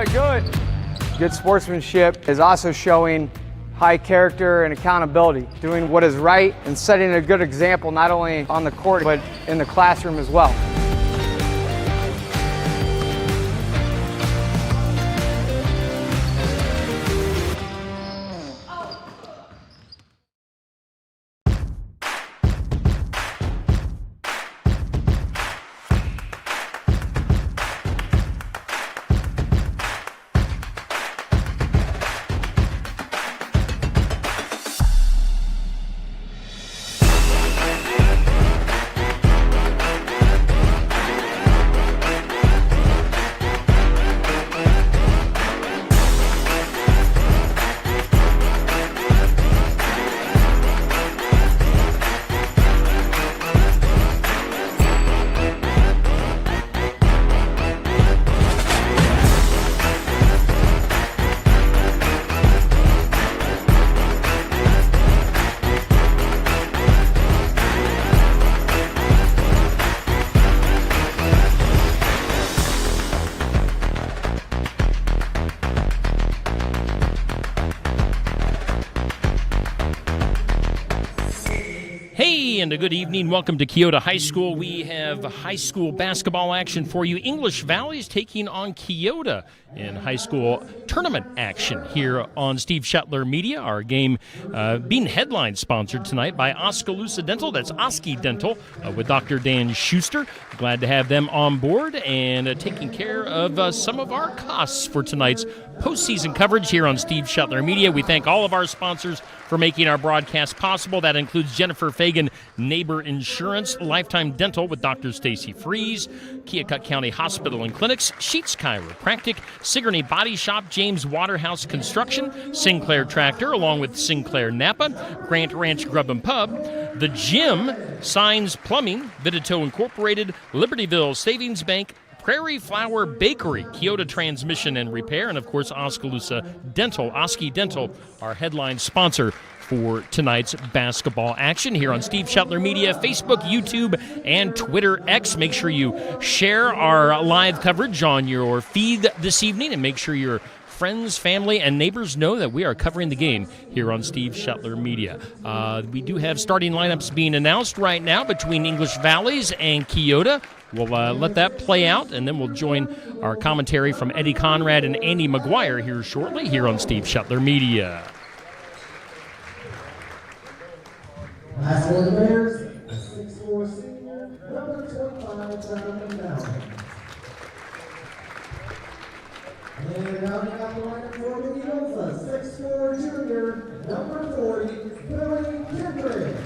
Good. Good sportsmanship is also showing high character and accountability, doing what is right and setting a good example not only on the court but in the classroom as well. And a good evening. Welcome to Keota High School. We have high school basketball action for you. English Valley is taking on Keota in high school tournament action here on Steve Shetler Media. Our game being headline sponsored tonight by Oskaloosa Dental. That's Oski Dental with Dr. Dan Schuster. Glad to have them on board and taking care of some of our costs for tonight's postseason coverage here on Steve Shetler Media. We thank all of our sponsors for making our broadcast possible. That includes Jennifer Fagan Neighbor Insurance, Lifetime Dental with Dr. Stacy Freeze, Keokuk County Hospital and Clinics, Sheets Chiropractic, Sigourney Body Shop, James Waterhouse Construction, Sinclair Tractor, along with Sinclair Napa, Grant Ranch Grub and Pub, The Gym, Signs Plumbing, Vidito Incorporated, Libertyville Savings Bank, Prairie Flower Bakery, Keota Transmission and Repair, and of course Oskaloosa Dental, Oski Dental, our headline sponsor for tonight's basketball action here on Steve Shetler Media, Facebook, YouTube, and Twitter X. Make sure you share our live coverage on your feed this evening, and make sure your friends, family, and neighbors know that we are covering the game here on Steve Shetler Media. We do have starting lineups being announced right now between English Valleys and Keota. We'll let that play out, and then we'll join our commentary from Eddie Conrad and Andy McGuire here shortly here on Steve Shetler Media. Last one, Bears, a 6'4" senior, number 25, Jonathan Bowden. And rounding out the lineup for the Eagles, a 6'4" junior, number 40, Billy Kindred.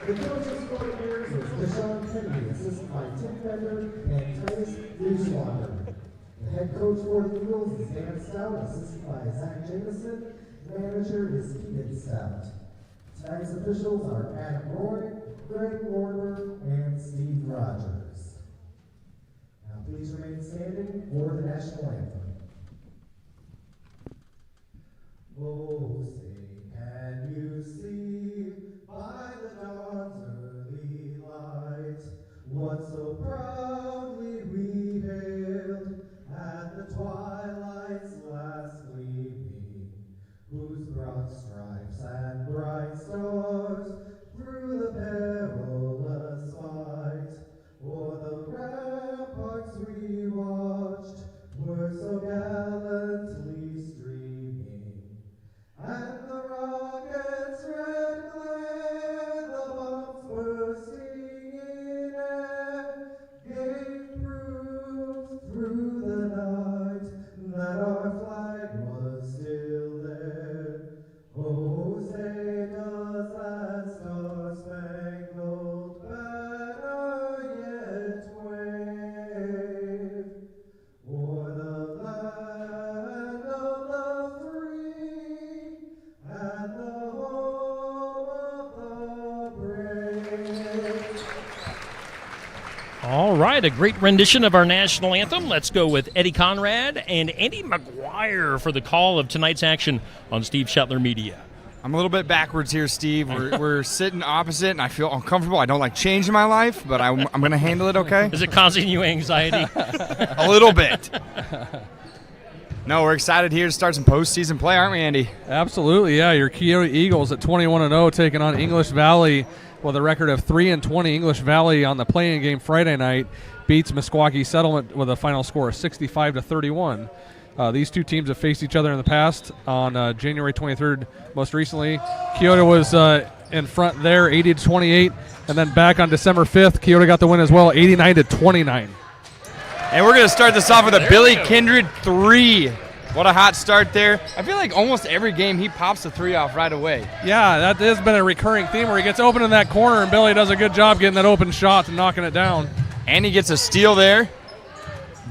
The coaches for the Bears is Deshaun Kennedy, assisted by Tim Bender and Titus Deucewater. The head coach for the Eagles is Dan Stout, assisted by Zach Jameson. Manager is Keaton Stout. Tonight's officials are Adam Roy, Greg Warner, and Steve Rogers. Now please remain standing for the national anthem. Oh, say, can you see by the dawn's early light what so proudly we hailed at the twilight's last gleaming, whose broad stripes and bright stars through the perilous fight o'er the ramparts we watched were so gallantly streaming, and the rockets' red glare, the bombs bursting in air, gave proof through the night that our flag was still there. Oh, say does that star-spangled banner yet wave o'er the land of the free and the home of the brave? All right, a great rendition of our national anthem. Let's go with Eddie Conrad and Andy McGuire for the call of tonight's action on Steve Shetler Media. I'm a little bit backwards here, Steve. We're sitting opposite, and I feel uncomfortable. I don't like change in my life, but I'm going to handle it okay. Is it causing you anxiety? A little bit. No, we're excited here to start some postseason play, aren't we, Andy? Absolutely, yeah. Your Keota Eagles at 21-0 taking on English Valley with a record of 3-20. English Valley on the play-in game Friday night beats Meskwaki Settlement with a final score of 65-31. These two teams have faced each other in the past on January 23rd most recently. Keota was in front there, 80-28, and then back on December 5th, Keota got the win as well, 89-29. And we're going to start this off with a Billy Kindred 3. What a hot start there. I feel like almost every game he pops the 3 off right away. Yeah, that has been a recurring theme where he gets open in that corner, and Billy does a good job getting that open shot and knocking it down. And he gets a steal there.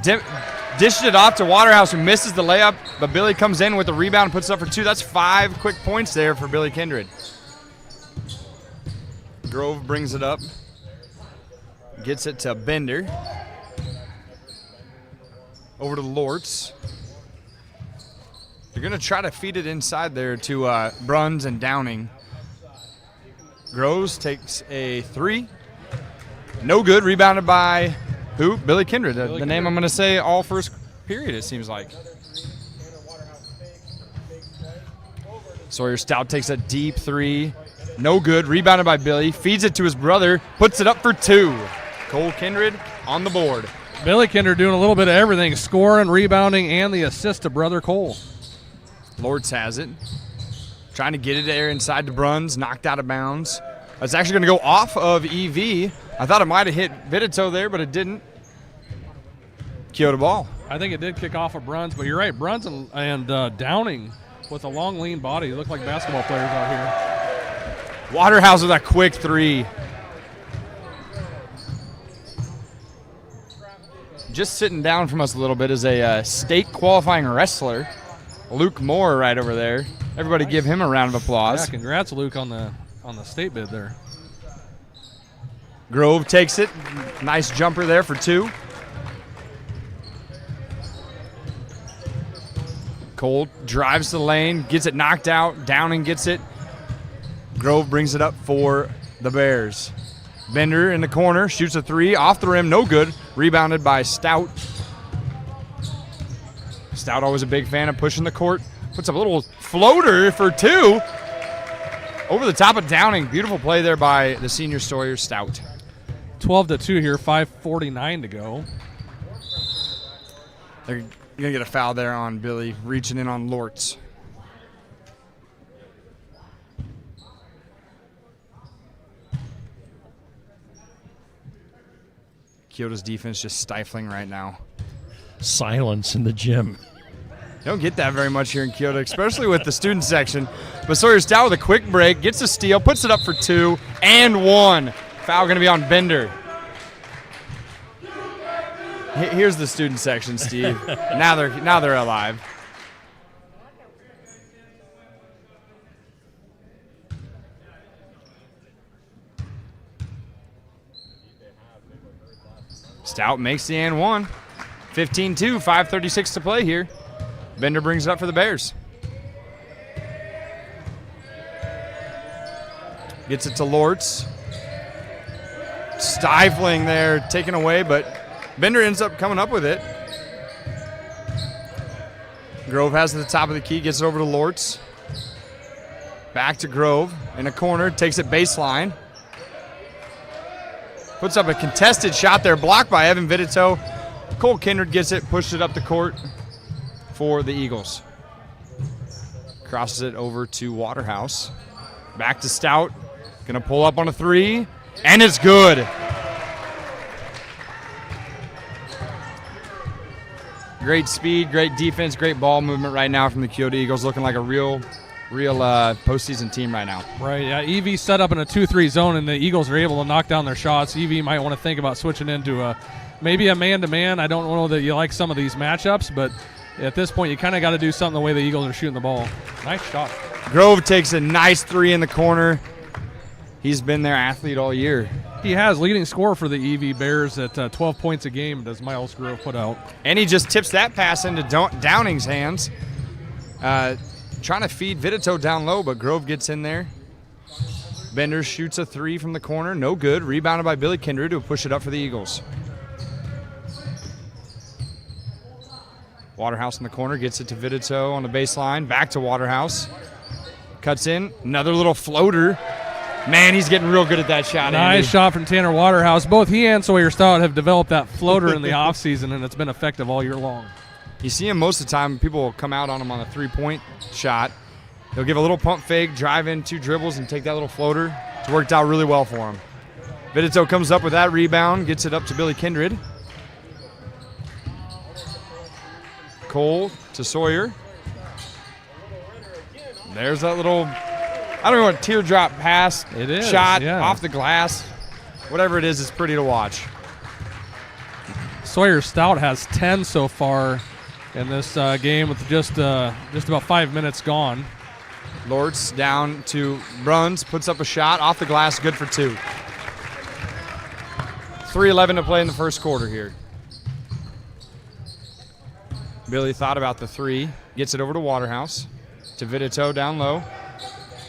Dished it off to Waterhouse, who misses the layup, but Billy comes in with the rebound and puts it up for 2. That's 5 quick points there for Billy Kindred. Grove brings it up. Gets it to Bender. Over to Lortz. They're going to try to feed it inside there to Bruns and Downing. Groves takes a 3. No good. Rebounded by who? Billy Kindred. The name I'm going to say all first period, it seems like. Sawyer Stout takes a deep 3. No good. Rebounded by Billy. Feeds it to his brother. Puts it up for 2. Cole Kindred on the board. Billy Kindred doing a little bit of everything, scoring, rebounding, and the assist to brother Cole. Lortz has it. Trying to get it there inside to Bruns. Knocked out of bounds. It's actually going to go off of EV. I thought it might have hit Vidito there, but it didn't. Keota ball. I think it did kick off of Bruns, but you're right. Bruns and Downing with a long, lean body. They look like basketball players out here. Waterhouse with a quick 3. Just sitting down from us a little bit is a state qualifying wrestler, Luke Moore, right over there. Everybody give him a round of applause. Yeah, congrats, Luke, on the state bid there. Grove takes it. Nice jumper there for 2. Cole drives the lane, gets it knocked out. Downing gets it. Grove brings it up for the Bears. Bender in the corner, shoots a 3, off the rim, no good. Rebounded by Stout. Stout always a big fan of pushing the court. Puts up a little floater for 2. Over the top of Downing. Beautiful play there by the senior Sawyer Stout. 12-2 here, 5:49 to go. They're going to get a foul there on Billy, reaching in on Lortz. Keota's defense just stifling right now. Silence in the gym. Don't get that very much here in Keota, especially with the student section. But Sawyer Stout with a quick break, gets a steal, puts it up for 2 and 1. Foul going to be on Bender. Here's the student section, Steve. now they're alive. Stout makes the and 1. 15-2, 5:36 to play here. Bender brings it up for the Bears. Gets it to Lortz. Stifling there, taken away, but Bender ends up coming up with it. Grove has it at the top of the key, gets it over to Lortz. Back to Grove in a corner, takes it baseline. Puts up a contested shot there, blocked by Evan Vidito. Cole Kindred gets it, pushed it up the court for the Eagles. Crosses it over to Waterhouse. Back to Stout. Gonna pull up on a 3, and it's good. Great speed, great defense, great ball movement right now from the Keota Eagles, looking like a real postseason team right now. Right, yeah. EV set up in a 2-3 zone, and the Eagles are able to knock down their shots. EV might want to think about switching into maybe a man-to-man. I don't know that you like some of these matchups, but at this point, you kind of got to do something the way the Eagles are shooting the ball. Nice shot. Grove takes a nice 3 in the corner. He's been their athlete all year. He has leading scorer for the EV Bears at 12 points a game, does Miles Grove put out. And he just tips that pass into Downing's hands. trying to feed Vitito down low, but Grove gets in there. Bender shoots a three from the corner, no good. Rebounded by Billy Kindred, who push it up for the Eagles. Waterhouse in the corner, gets it to Vitito on the baseline. Back to Waterhouse. Cuts in, another little floater. Man, he's getting real good at that shot. Nice Andy. shot from Tanner Waterhouse. Both he and Sawyer Stout have developed that floater in the offseason, and it's been effective all year long. You see him most of the time. People will come out on him on a three-point shot. He'll give a little pump fake, drive in 2 dribbles, and take that little floater. It's worked out really well for him. Vitito comes up with that rebound, gets it up to Billy Kindred. Cole to Sawyer. There's that little, I don't know what, teardrop pass. It is, shot yeah. off the glass. Whatever it is, it's pretty to watch. Sawyer Stout has 10 so far in this game with just about 5 minutes gone. Lortz down to Bruns, puts up a shot off the glass, good for 2. 3:11 to play in the first quarter here. Billy thought about the 3, gets it over to Waterhouse, to Vitito down low.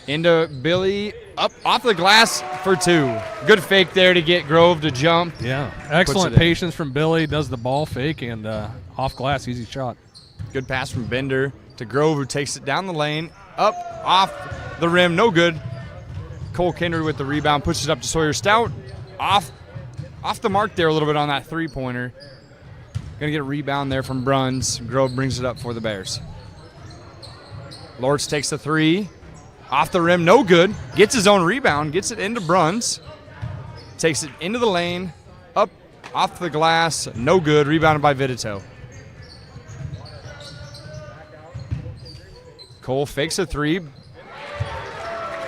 Into Billy, up off the glass for 2. Good fake there to get Grove to jump. Yeah, excellent patience from Billy, does the ball fake, and off glass, easy shot. Good pass from Bender to Grove, who takes it down the lane, up off the rim, no good. Cole Kindred with the rebound, pushes it up to Sawyer Stout. Off the mark there a little bit on that three-pointer. Gonna get a rebound there from Bruns. Grove brings it up for the Bears. Lortz takes the 3. Off the rim, no good. Gets his own rebound, gets it into Bruns. Takes it into the lane, up off the glass, no good. Rebounded by Vitito. Cole fakes a 3.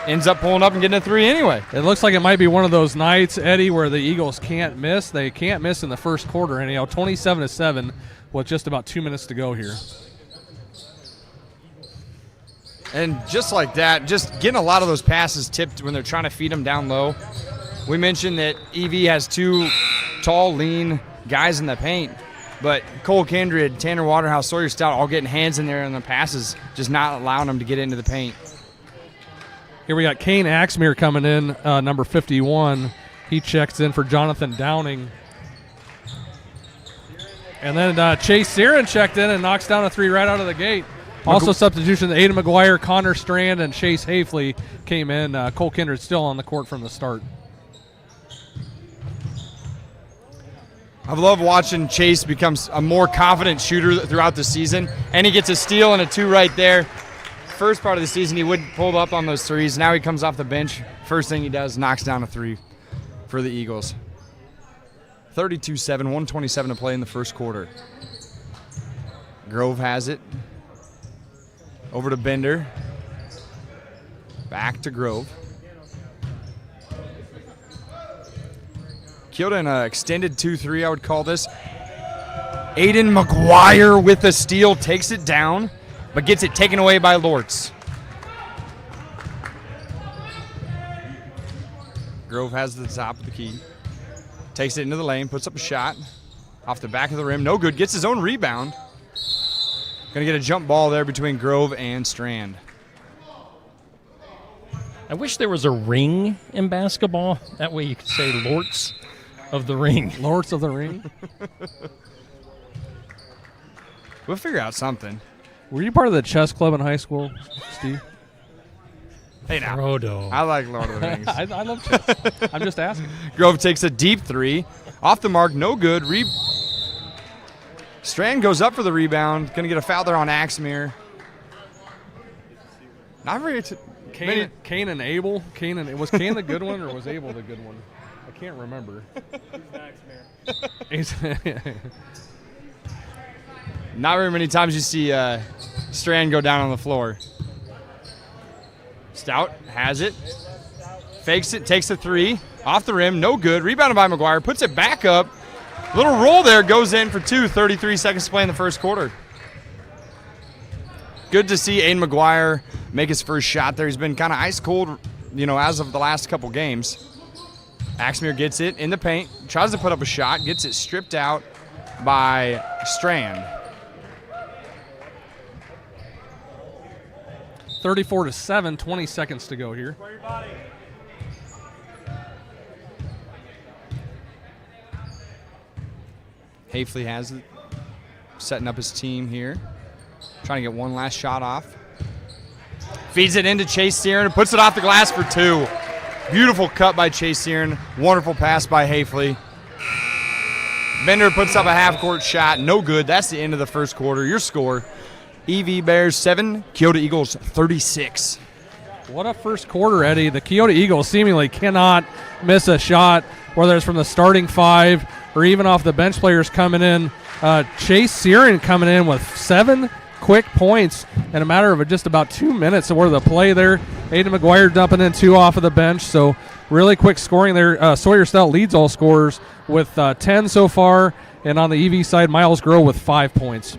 Ends up pulling up and getting a 3 anyway. It looks like it might be one of those nights, Eddie, where the Eagles can't miss. They can't miss in the first quarter anyhow. 27-7 with just about 2 minutes to go here. And just like that, just getting a lot of those passes tipped when they're trying to feed them down low. We mentioned that EV has 2 tall, lean guys in the paint, but Cole Kindred, Tanner Waterhouse, Sawyer Stout all getting hands in there on the passes, just not allowing them to get into the paint. Here we got Kane Axmere coming in, number 51. He checks in for Jonathan Downing. And then Chase Searon checked in and knocks down a 3 right out of the gate. Also substitution, Aiden McGuire, Connor Strand, and Chase Hafley came in. Cole Kindred still on the court from the start. I've loved watching Chase becomes a more confident shooter throughout the season, and he gets a steal and a 2 right there. First part of the season, he wouldn't pull up on those 3s. Now he comes off the bench. First thing he does, knocks down a 3 for the Eagles. 32-7, 127 to play in the first quarter. Grove has it. Over to Bender. Back to Grove. Keota in an extended 2-3, I would call this. Aiden McGuire with the steal, takes it down, but gets it taken away by Lortz. Grove has the top of the key. Takes it into the lane, puts up a shot. Off the back of the rim, no good, gets his own rebound. Gonna get a jump ball there between Grove and Strand. I wish there was a ring in basketball. That way you could say Lortz of the ring. Lortz of the ring. We'll figure out something. Were you part of the chess club in high school, Steve? Hey now. Frodo. I like Lord of the Rings. I love chess. I'm just asking. Grove takes a deep 3. Off the mark, no good. Strand goes up for the rebound. Going to get a foul there on Axmere. Not very... Kane and Abel. Was Kane the good one or was Abel the good one? I can't remember. Not very many times you see Strand go down on the floor. Stout has it. Fakes it, takes a 3. Off the rim, no good. Rebounded by McGuire. Puts it back up. Little roll there, goes in for 2. 33 seconds to play in the first quarter. Good to see Aiden McGuire make his first shot there. He's been kind of ice cold, as of the last couple games. Axmere gets it in the paint, tries to put up a shot, gets it stripped out by Strand. 34-7, 20 seconds to go here. Hafley has it, setting up his team here. Trying to get one last shot off. Feeds it into Chase Searin and puts it off the glass for 2. Beautiful cut by Chase Searin. Wonderful pass by Hafley. Bender puts up a half-court shot. No good. That's the end of the first quarter. Your score, EV Bears 7, Keota Eagles 36. What a first quarter, Eddie. The Keota Eagles seemingly cannot miss a shot, whether it's from the starting 5 or even off the bench players coming in. Chase Searin coming in with 7 quick points in a matter of just about 2 minutes of where the play there. Aiden McGuire dumping in 2 off of the bench, so really quick scoring there. Sawyer Stout leads all scorers with 10 so far, and on the EV side, Miles Groh with 5 points.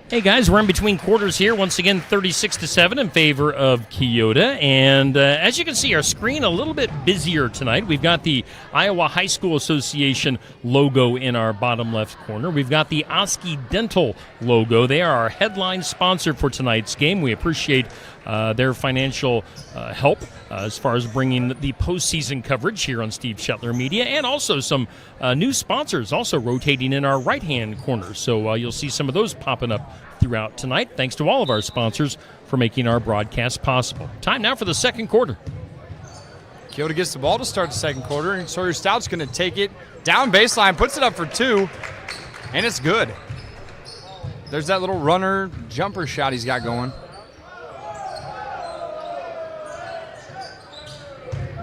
Hey guys, we're in between quarters here. Once again, 36-7 in favor of Keota. And as you can see, our screen a little bit busier tonight. We've got the Iowa High School Association logo in our bottom left corner. We've got the Oski Dental logo. They are our headline sponsor for tonight's game. We appreciate their financial help as far as bringing the postseason coverage here on Steve Shetler Media, and also some new sponsors also rotating in our right-hand corner. So you'll see some of those popping up throughout tonight. Thanks to all of our sponsors for making our broadcast possible. Time now for the second quarter. Keota gets the ball to start the second quarter, and Sawyer Stout's going to take it down baseline, puts it up for 2, and it's good. There's that little runner jumper shot he's got going.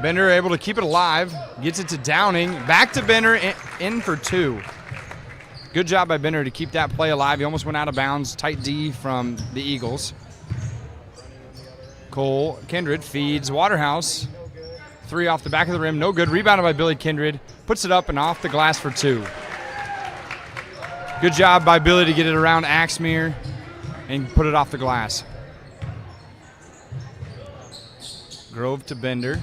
Bender able to keep it alive, gets it to Downing, back to Bender, in for 2. Good job by Bender to keep that play alive. He almost went out of bounds. Tight D from the Eagles. Cole Kindred feeds Waterhouse. 3 off the back of the rim, no good. Rebounded by Billy Kindred. Puts it up and off the glass for 2. Good job by Billy to get it around Axmere and put it off the glass. Grove to Bender.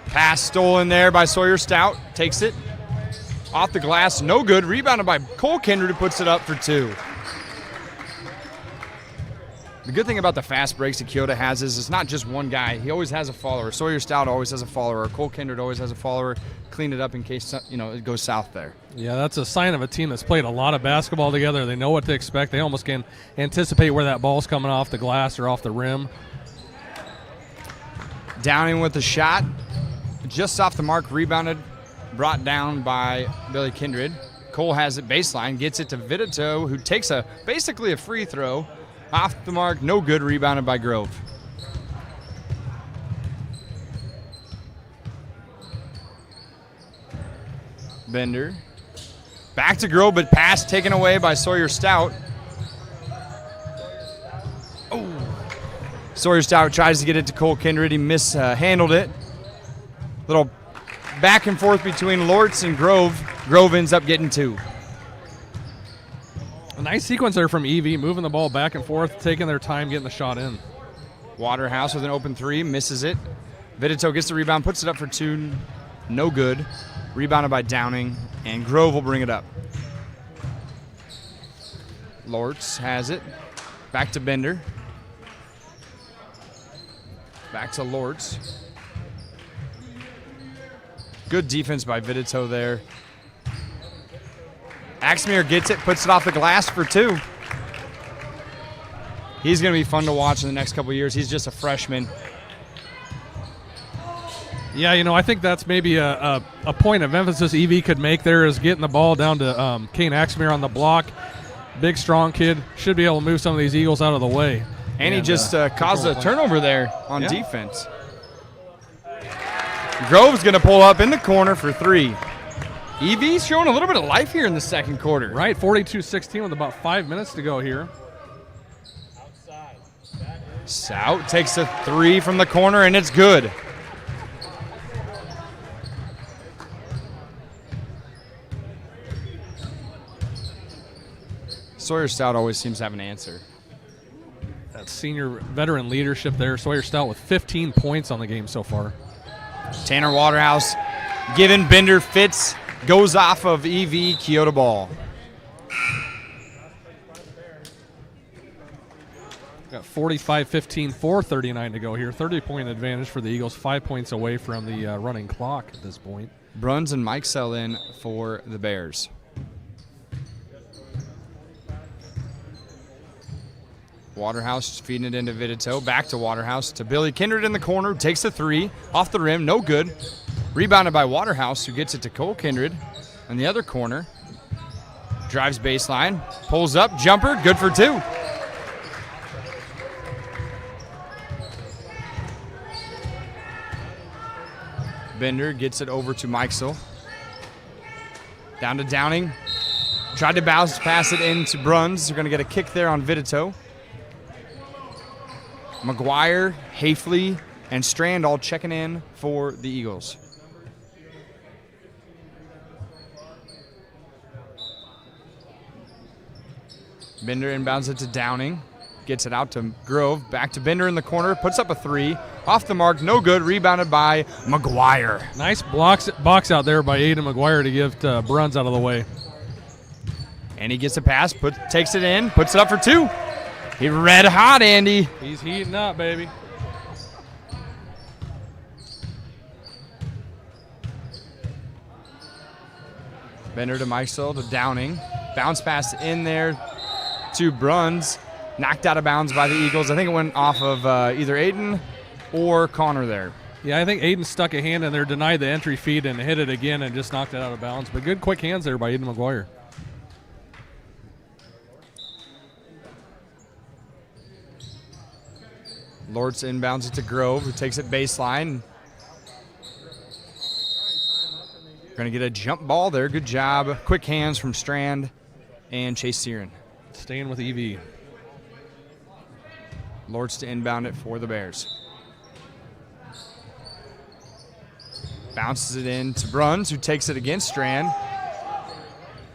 Pass stolen there by Sawyer Stout. Takes it. Off the glass, no good. Rebounded by Cole Kindred, who puts it up for 2. The good thing about the fast breaks that Keota has is it's not just one guy. He always has a follower. Sawyer Stout always has a follower. Cole Kindred always has a follower. Clean it up in case it goes south there. Yeah, that's a sign of a team that's played a lot of basketball together. They know what to expect. They almost can anticipate where that ball's coming off the glass or off the rim. Downing with the shot. Just off the mark, rebounded. Brought down by Billy Kindred. Cole has it baseline, gets it to Vidito, who takes basically a free throw. Off the mark, no good, rebounded by Grove. Bender. Back to Grove, but pass taken away by Sawyer Stout. Oh. Sawyer Stout tries to get it to Cole Kindred. He mishandled it. Little back and forth between Lortz and Grove. Grove ends up getting 2. A nice sequence there from EV, moving the ball back and forth, taking their time getting the shot in. Waterhouse with an open 3, misses it. Vidito gets the rebound, puts it up for 2, no good. Rebounded by Downing, and Grove will bring it up. Lortz has it. Back to Bender. Back to Lortz. Good defense by Vidito there. Axmere gets it, puts it off the glass for 2. He's going to be fun to watch in the next couple of years. He's just a freshman. Yeah, I think that's maybe a point of emphasis EV could make there is getting the ball down to Kane Axmere on the block. Big, strong kid. Should be able to move some of these Eagles out of the way. And he just caused a turnover there on defense. Grove's going to pull up in the corner for 3. EV's showing a little bit of life here in the second quarter. Right, 42-16 with about 5 minutes to go here. Stout takes a 3 from the corner, and it's good. Sawyer Stout always seems to have an answer. That senior veteran leadership there. Sawyer Stout with 15 points on the game so far. Tanner Waterhouse giving Bender fits, goes off of EV, Keota ball. Got 45-15, 4:39 to go here. 30-point advantage for the Eagles, 5 points away from the running clock at this point. Bruns and Mike Sell in for the Bears. Waterhouse feeding it into Vitito. Back to Waterhouse to Billy Kindred in the corner. Takes the three. Off the rim. No good. Rebounded by Waterhouse, who gets it to Cole Kindred in the other corner. Drives baseline. Pulls up. Jumper. Good for two. Bender gets it over to Mikesel. Down to Downing. Tried to bounce, pass it into Bruns. They're going to get a kick there on Vitito. McGuire, Hafley, and Strand all checking in for the Eagles. Bender inbounds it to Downing. Gets it out to Grove. Back to Bender in the corner. Puts up a three. Off the mark. No good. Rebounded by McGuire. Nice box out there by Aiden McGuire to give to Bruns out of the way. And he gets a pass. Takes it in. Puts it up for two. He red hot, Andy. He's heating up, baby. Bender to Mikesel to Downing. Bounce pass in there to Bruns. Knocked out of bounds by the Eagles. I think it went off of either Aiden or Connor there. Yeah, I think Aiden stuck a hand in there, denied the entry feed, and hit it again and just knocked it out of bounds. But good quick hands there by Aiden McGuire. Lortz inbounds it to Grove, who takes it baseline. Going to get a jump ball there. Good job. Quick hands from Strand and Chase Searin. Staying with EV. Lortz to inbound it for the Bears. Bounces it in to Bruns, who takes it against Strand.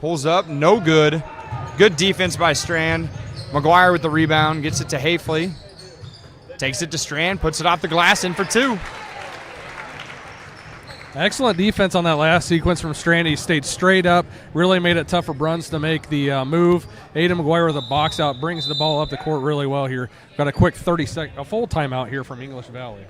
Pulls up, no good. Good defense by Strand. McGuire with the rebound, gets it to Hafley. Takes it to Strand, puts it off the glass, in for two. Excellent defense on that last sequence from Strand. He stayed straight up, really made it tough for Bruns to make the move. Aiden McGuire with a box out, brings the ball up the court really well here. Got a quick 30-second, a full timeout here from English Valley.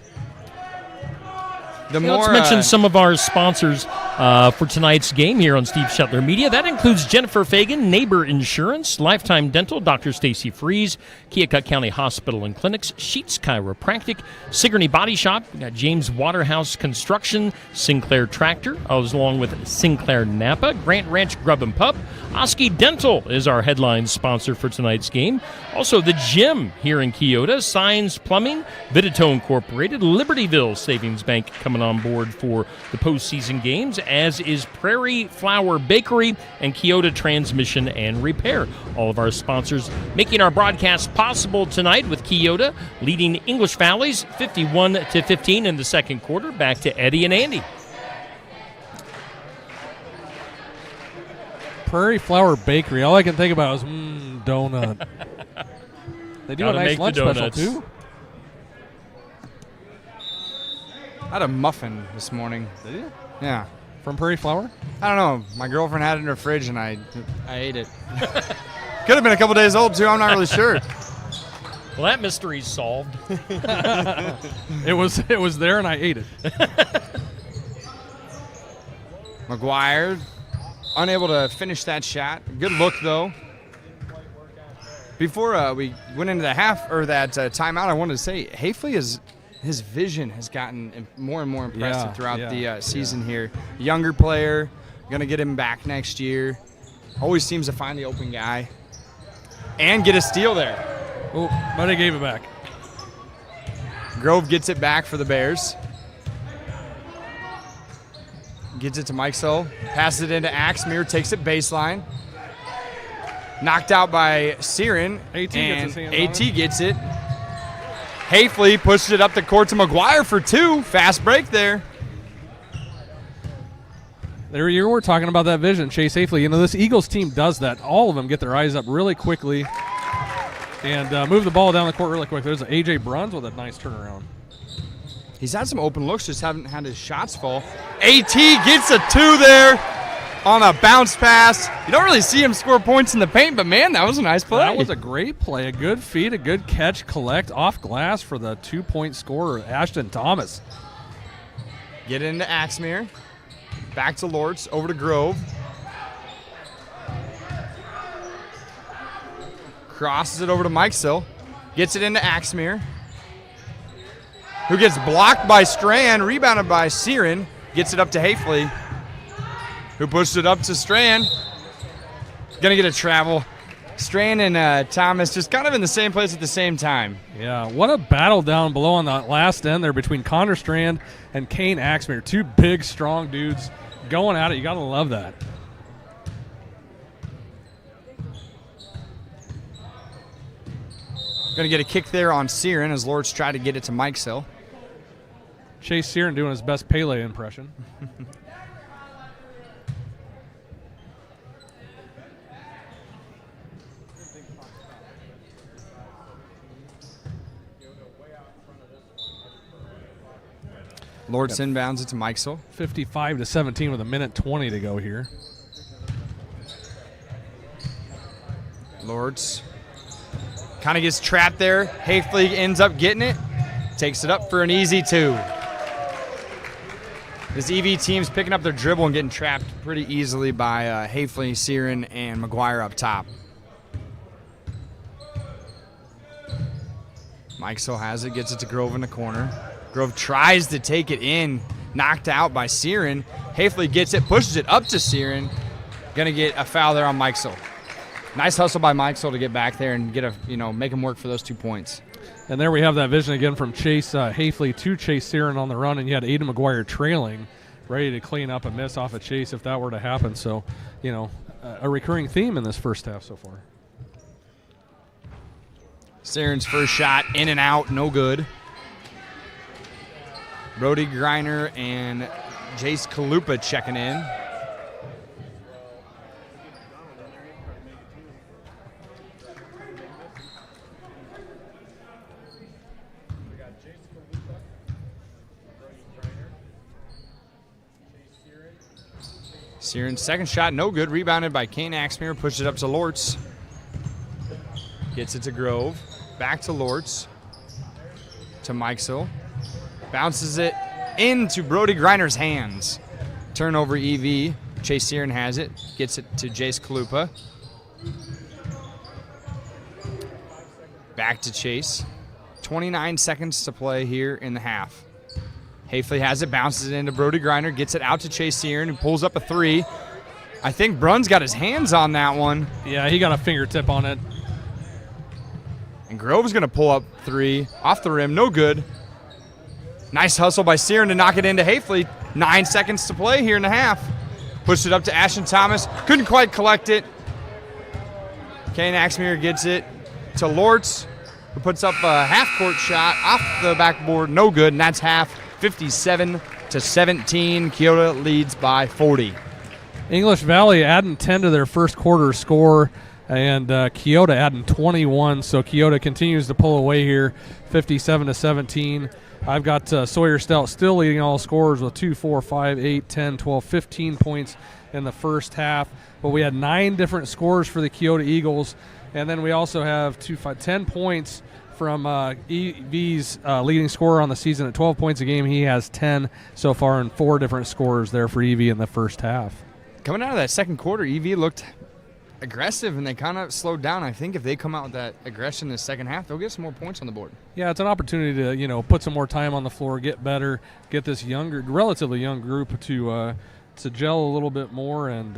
Let's mention some of our sponsors for tonight's game here on Steve Shetler Media. That includes Jennifer Fagan, Neighbor Insurance, Lifetime Dental, Dr. Stacy Freeze, Keokuk County Hospital and Clinics, Sheets Chiropractic, Sigourney Body Shop, we got James Waterhouse Construction, Sinclair Tractor, along with Sinclair Napa, Grant Ranch Grub and Pub. Oski Dental is our headline sponsor for tonight's game. Also, the gym here in Keota, Signs Plumbing, Vitito Incorporated, Libertyville Savings Bank coming on board for the postseason games, as is Prairie Flower Bakery and Keota Transmission and Repair. All of our sponsors making our broadcast possible tonight, with Keota leading English Valleys 51-15 in the second quarter. Back to Eddie and Andy. Prairie Flower Bakery. All I can think about is donut. They do a nice lunch special too. I had a muffin this morning. Did you? Yeah. From Prairie Flower? I don't know. My girlfriend had it in her fridge, and I ate it. Could have been a couple days old, too. I'm not really sure. Well, that mystery's solved. It was there, and I ate it. McGuire unable to finish that shot. Good look, though. Before we went into the timeout, I wanted to say Hafley his vision has gotten more and more impressive throughout the season here. Younger player, going to get him back next year. Always seems to find the open guy. And get a steal there. Oh, but he gave it back. Grove gets it back for the Bears. Gets it to Mikesel. Passes it into Axmere. Takes it baseline. Knocked out by Searin. AT gets it. Hafley pushed it up the court to McGuire for two. Fast break there. There you were talking about that vision, Chase Hafley. You know, this Eagles team does that. All of them get their eyes up really quickly and move the ball down the court really quick. There's A.J. Bruns with a nice turnaround. He's had some open looks, just haven't had his shots fall. AT gets a two there. on a bounce pass. You don't really see him score points in the paint, but, man, that was a nice play. That was a great play. A good feed, a good catch, collect off glass for the 2-point scorer, Ashton Thomas. Get into Axmere. Back to Lortz. Over to Grove. Crosses it over to Mike Sill. Gets it into Axmere, who gets blocked by Strand, rebounded by Searin. Gets it up to Hafley, who pushed it up to Strand. Gonna get a travel. Strand and Thomas just kind of in the same place at the same time. Yeah, what a battle down below on the last end there between Connor Strand and Kane Axmere. Two big, strong dudes going at it. You got to love that. Going to get a kick there on Searin as Lortz tried to get it to Mike Sill. Chase Searin doing his best Pele impression. Lortz inbounds it to Mike Sill. 55-17 with 1:20 to go here. Lortz kind of gets trapped there. Hafley ends up getting it. Takes it up for an easy 2. This EV team's picking up their dribble and getting trapped pretty easily by Hafley, Searin, and McGuire up top. Mike Sill has it, gets it to Grove in the corner. Grove tries to take it in, knocked out by Searin. Hafley gets it, pushes it up to Searin. Gonna get a foul there on Mike Sill. Nice hustle by Mike Sill to get back there and get make him work for those 2 points. And there we have that vision again from Chase Hafley to Chase Searin on the run, and you had Aiden McGuire trailing, ready to clean up a miss off of Chase if that were to happen. So, a recurring theme in this first half so far. Searin's first shot, in and out, no good. Brody Griner and Jace Kalupa checking in. Searin's second shot, no good. Rebounded by Kane Axmere. Pushed it up to Lortz. Gets it to Grove. Back to Lortz. To Mike Sill. Bounces it into Brody Griner's hands. Turnover EV. Chase Searin has it. Gets it to Jace Kalupa. Back to Chase. 29 seconds to play here in the half. Hafley has it, bounces it into Brody Griner, gets it out to Chase Searin, who pulls up a 3. I think Brun's got his hands on that one. Yeah, he got a fingertip on it. And Grove's going to pull up 3 off the rim, no good. Nice hustle by Searin to knock it into Hafley. 9 seconds to play here in the half. Pushed it up to Ashton Thomas, couldn't quite collect it. Kane Axmere gets it to Lortz, who puts up a half-court shot off the backboard, no good, and that's half. 57-17. Keota leads by 40. English Valley adding 10 to their first quarter score, and Keota adding 21. So Keota continues to pull away here, 57-17. I've got Sawyer Stout still leading all scorers with 2, 4, 5, 8, 10, 12, 15 points in the first half. But we had 9 different scores for the Keota Eagles, and then we also have 10 points from EV's leading scorer on the season at 12 points a game. He has 10 so far, and 4 different scorers there for EV in the first half. Coming out of that second quarter, EV looked aggressive, and they kind of slowed down. I think if they come out with that aggression in the second half, they'll get some more points on the board. Yeah, it's an opportunity to put some more time on the floor, get better, get this relatively young group to gel a little bit more and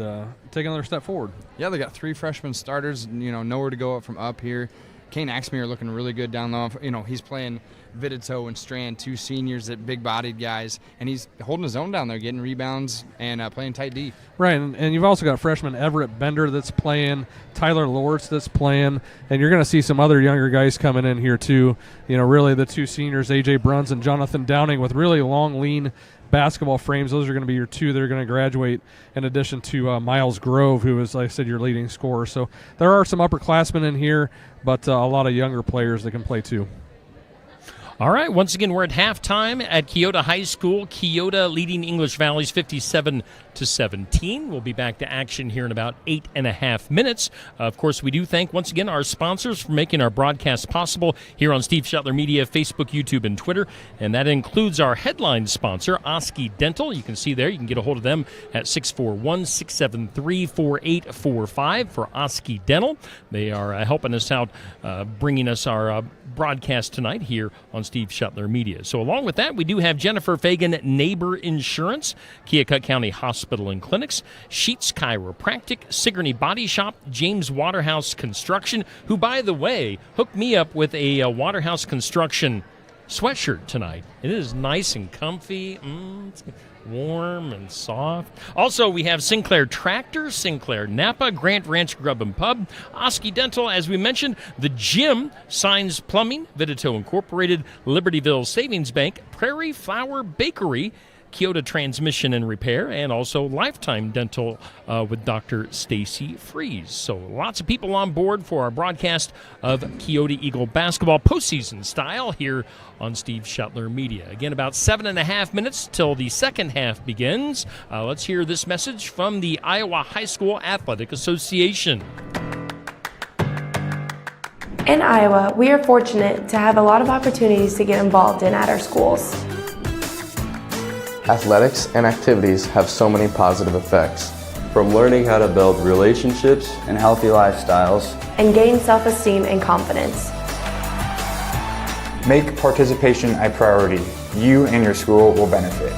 take another step forward. Yeah, they got 3 freshman starters, nowhere to go up from up here. Kane Axmere looking really good down low. He's playing Vidito and Strand, 2 seniors, that big-bodied guys, and he's holding his own down there, getting rebounds and playing tight D. Right, and you've also got freshman Everett Bender that's playing, Tyler Lortz that's playing, and you're going to see some other younger guys coming in here too. Really the 2 seniors, A.J. Bruns and Jonathan Downing, with really long, lean basketball frames. Those are going to be your 2 that are going to graduate, in addition to Miles Grove, who is, like I said, your leading scorer. So there are some upperclassmen in here, but a lot of younger players that can play too. All right, once again, we're at halftime at Keota High School. Keota leading English Valley's 57-17. We'll be back to action here in about 8.5 minutes. Of course, we do thank, once again, our sponsors for making our broadcast possible here on Steve Shetler Media, Facebook, YouTube, and Twitter. And that includes our headline sponsor, Oski Dental. You can see there, you can get a hold of them at 641-673-4845 for Oski Dental. They are helping us out, bringing us our broadcast tonight here on Steve Shetler Media. So along with that, we do have Jennifer Fagan Neighbor Insurance, Keokuk County Hospital and Clinics, Sheets Chiropractic, Sigourney Body Shop, James Waterhouse Construction, who, by the way, hooked me up with a Waterhouse Construction sweatshirt tonight. It is nice and comfy. It's warm and soft. Also, we have Sinclair Tractor, Sinclair Napa, Grant Ranch Grub and Pub, Oski Dental, as we mentioned, the gym, Signs Plumbing, Vidito Incorporated, Libertyville Savings Bank, Prairie Flower Bakery, Keota Transmission and Repair, and also Lifetime Dental with Dr. Stacy Freeze. So lots of people on board for our broadcast of Keota Eagle basketball postseason style here on Steve Shetler Media. Again, about 7.5 minutes till the second half begins. Let's hear this message from the Iowa High School Athletic Association. In Iowa, we are fortunate to have a lot of opportunities to get involved in at our schools. Athletics and activities have so many positive effects. From learning how to build relationships and healthy lifestyles, And gain self-esteem and confidence. Make participation a priority. You and your school will benefit.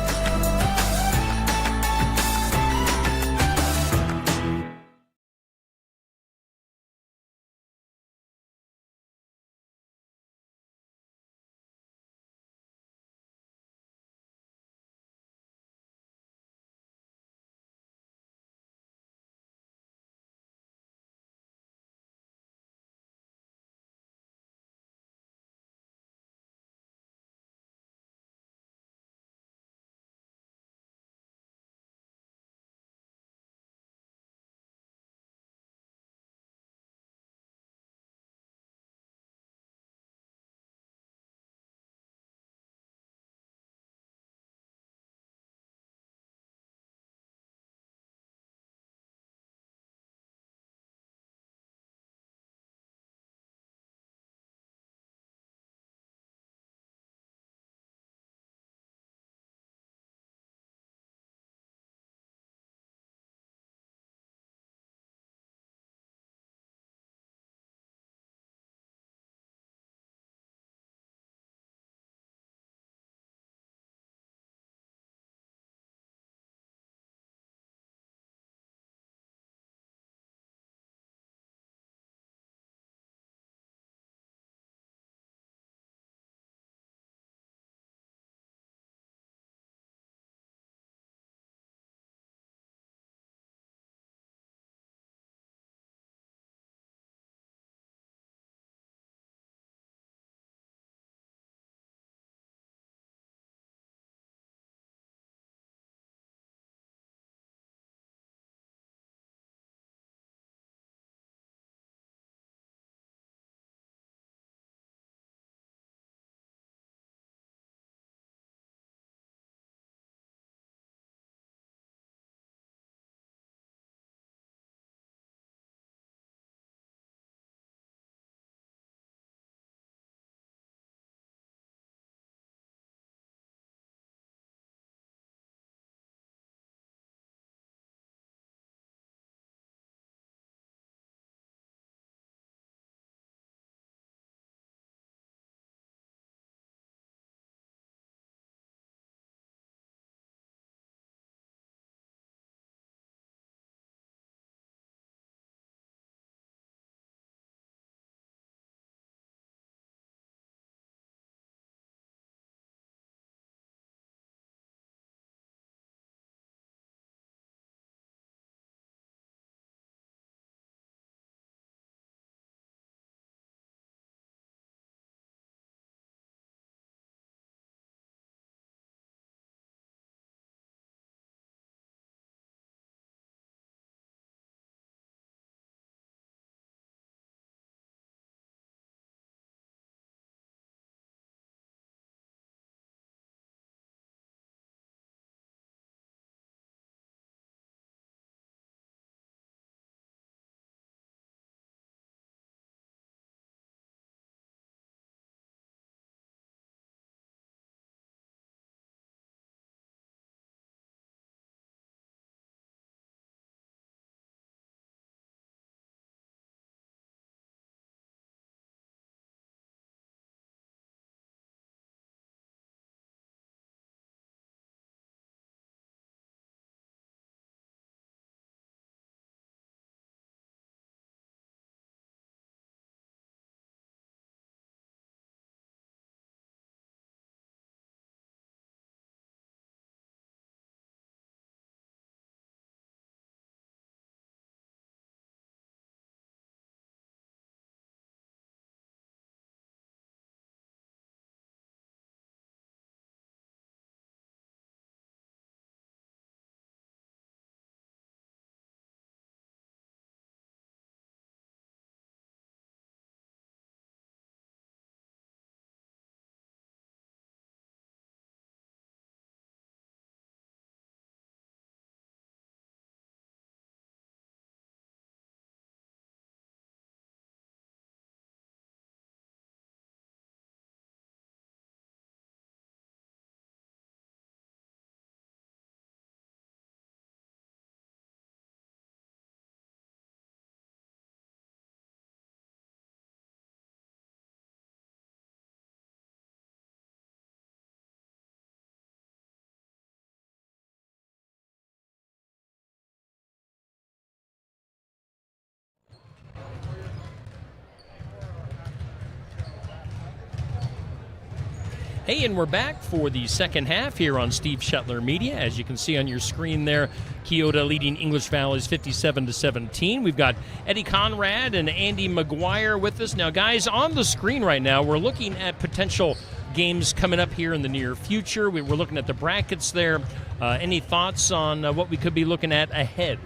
Hey, and we're back for the second half here on Steve Shetler Media. As you can see on your screen there, Keota leading English Valley's 57-17. We've got Eddie Conrad and Andy McGuire with us. Now, guys, on the screen right now, we're looking at potential games coming up here in the near future. We're looking at the brackets there. Any thoughts on what we could be looking at ahead?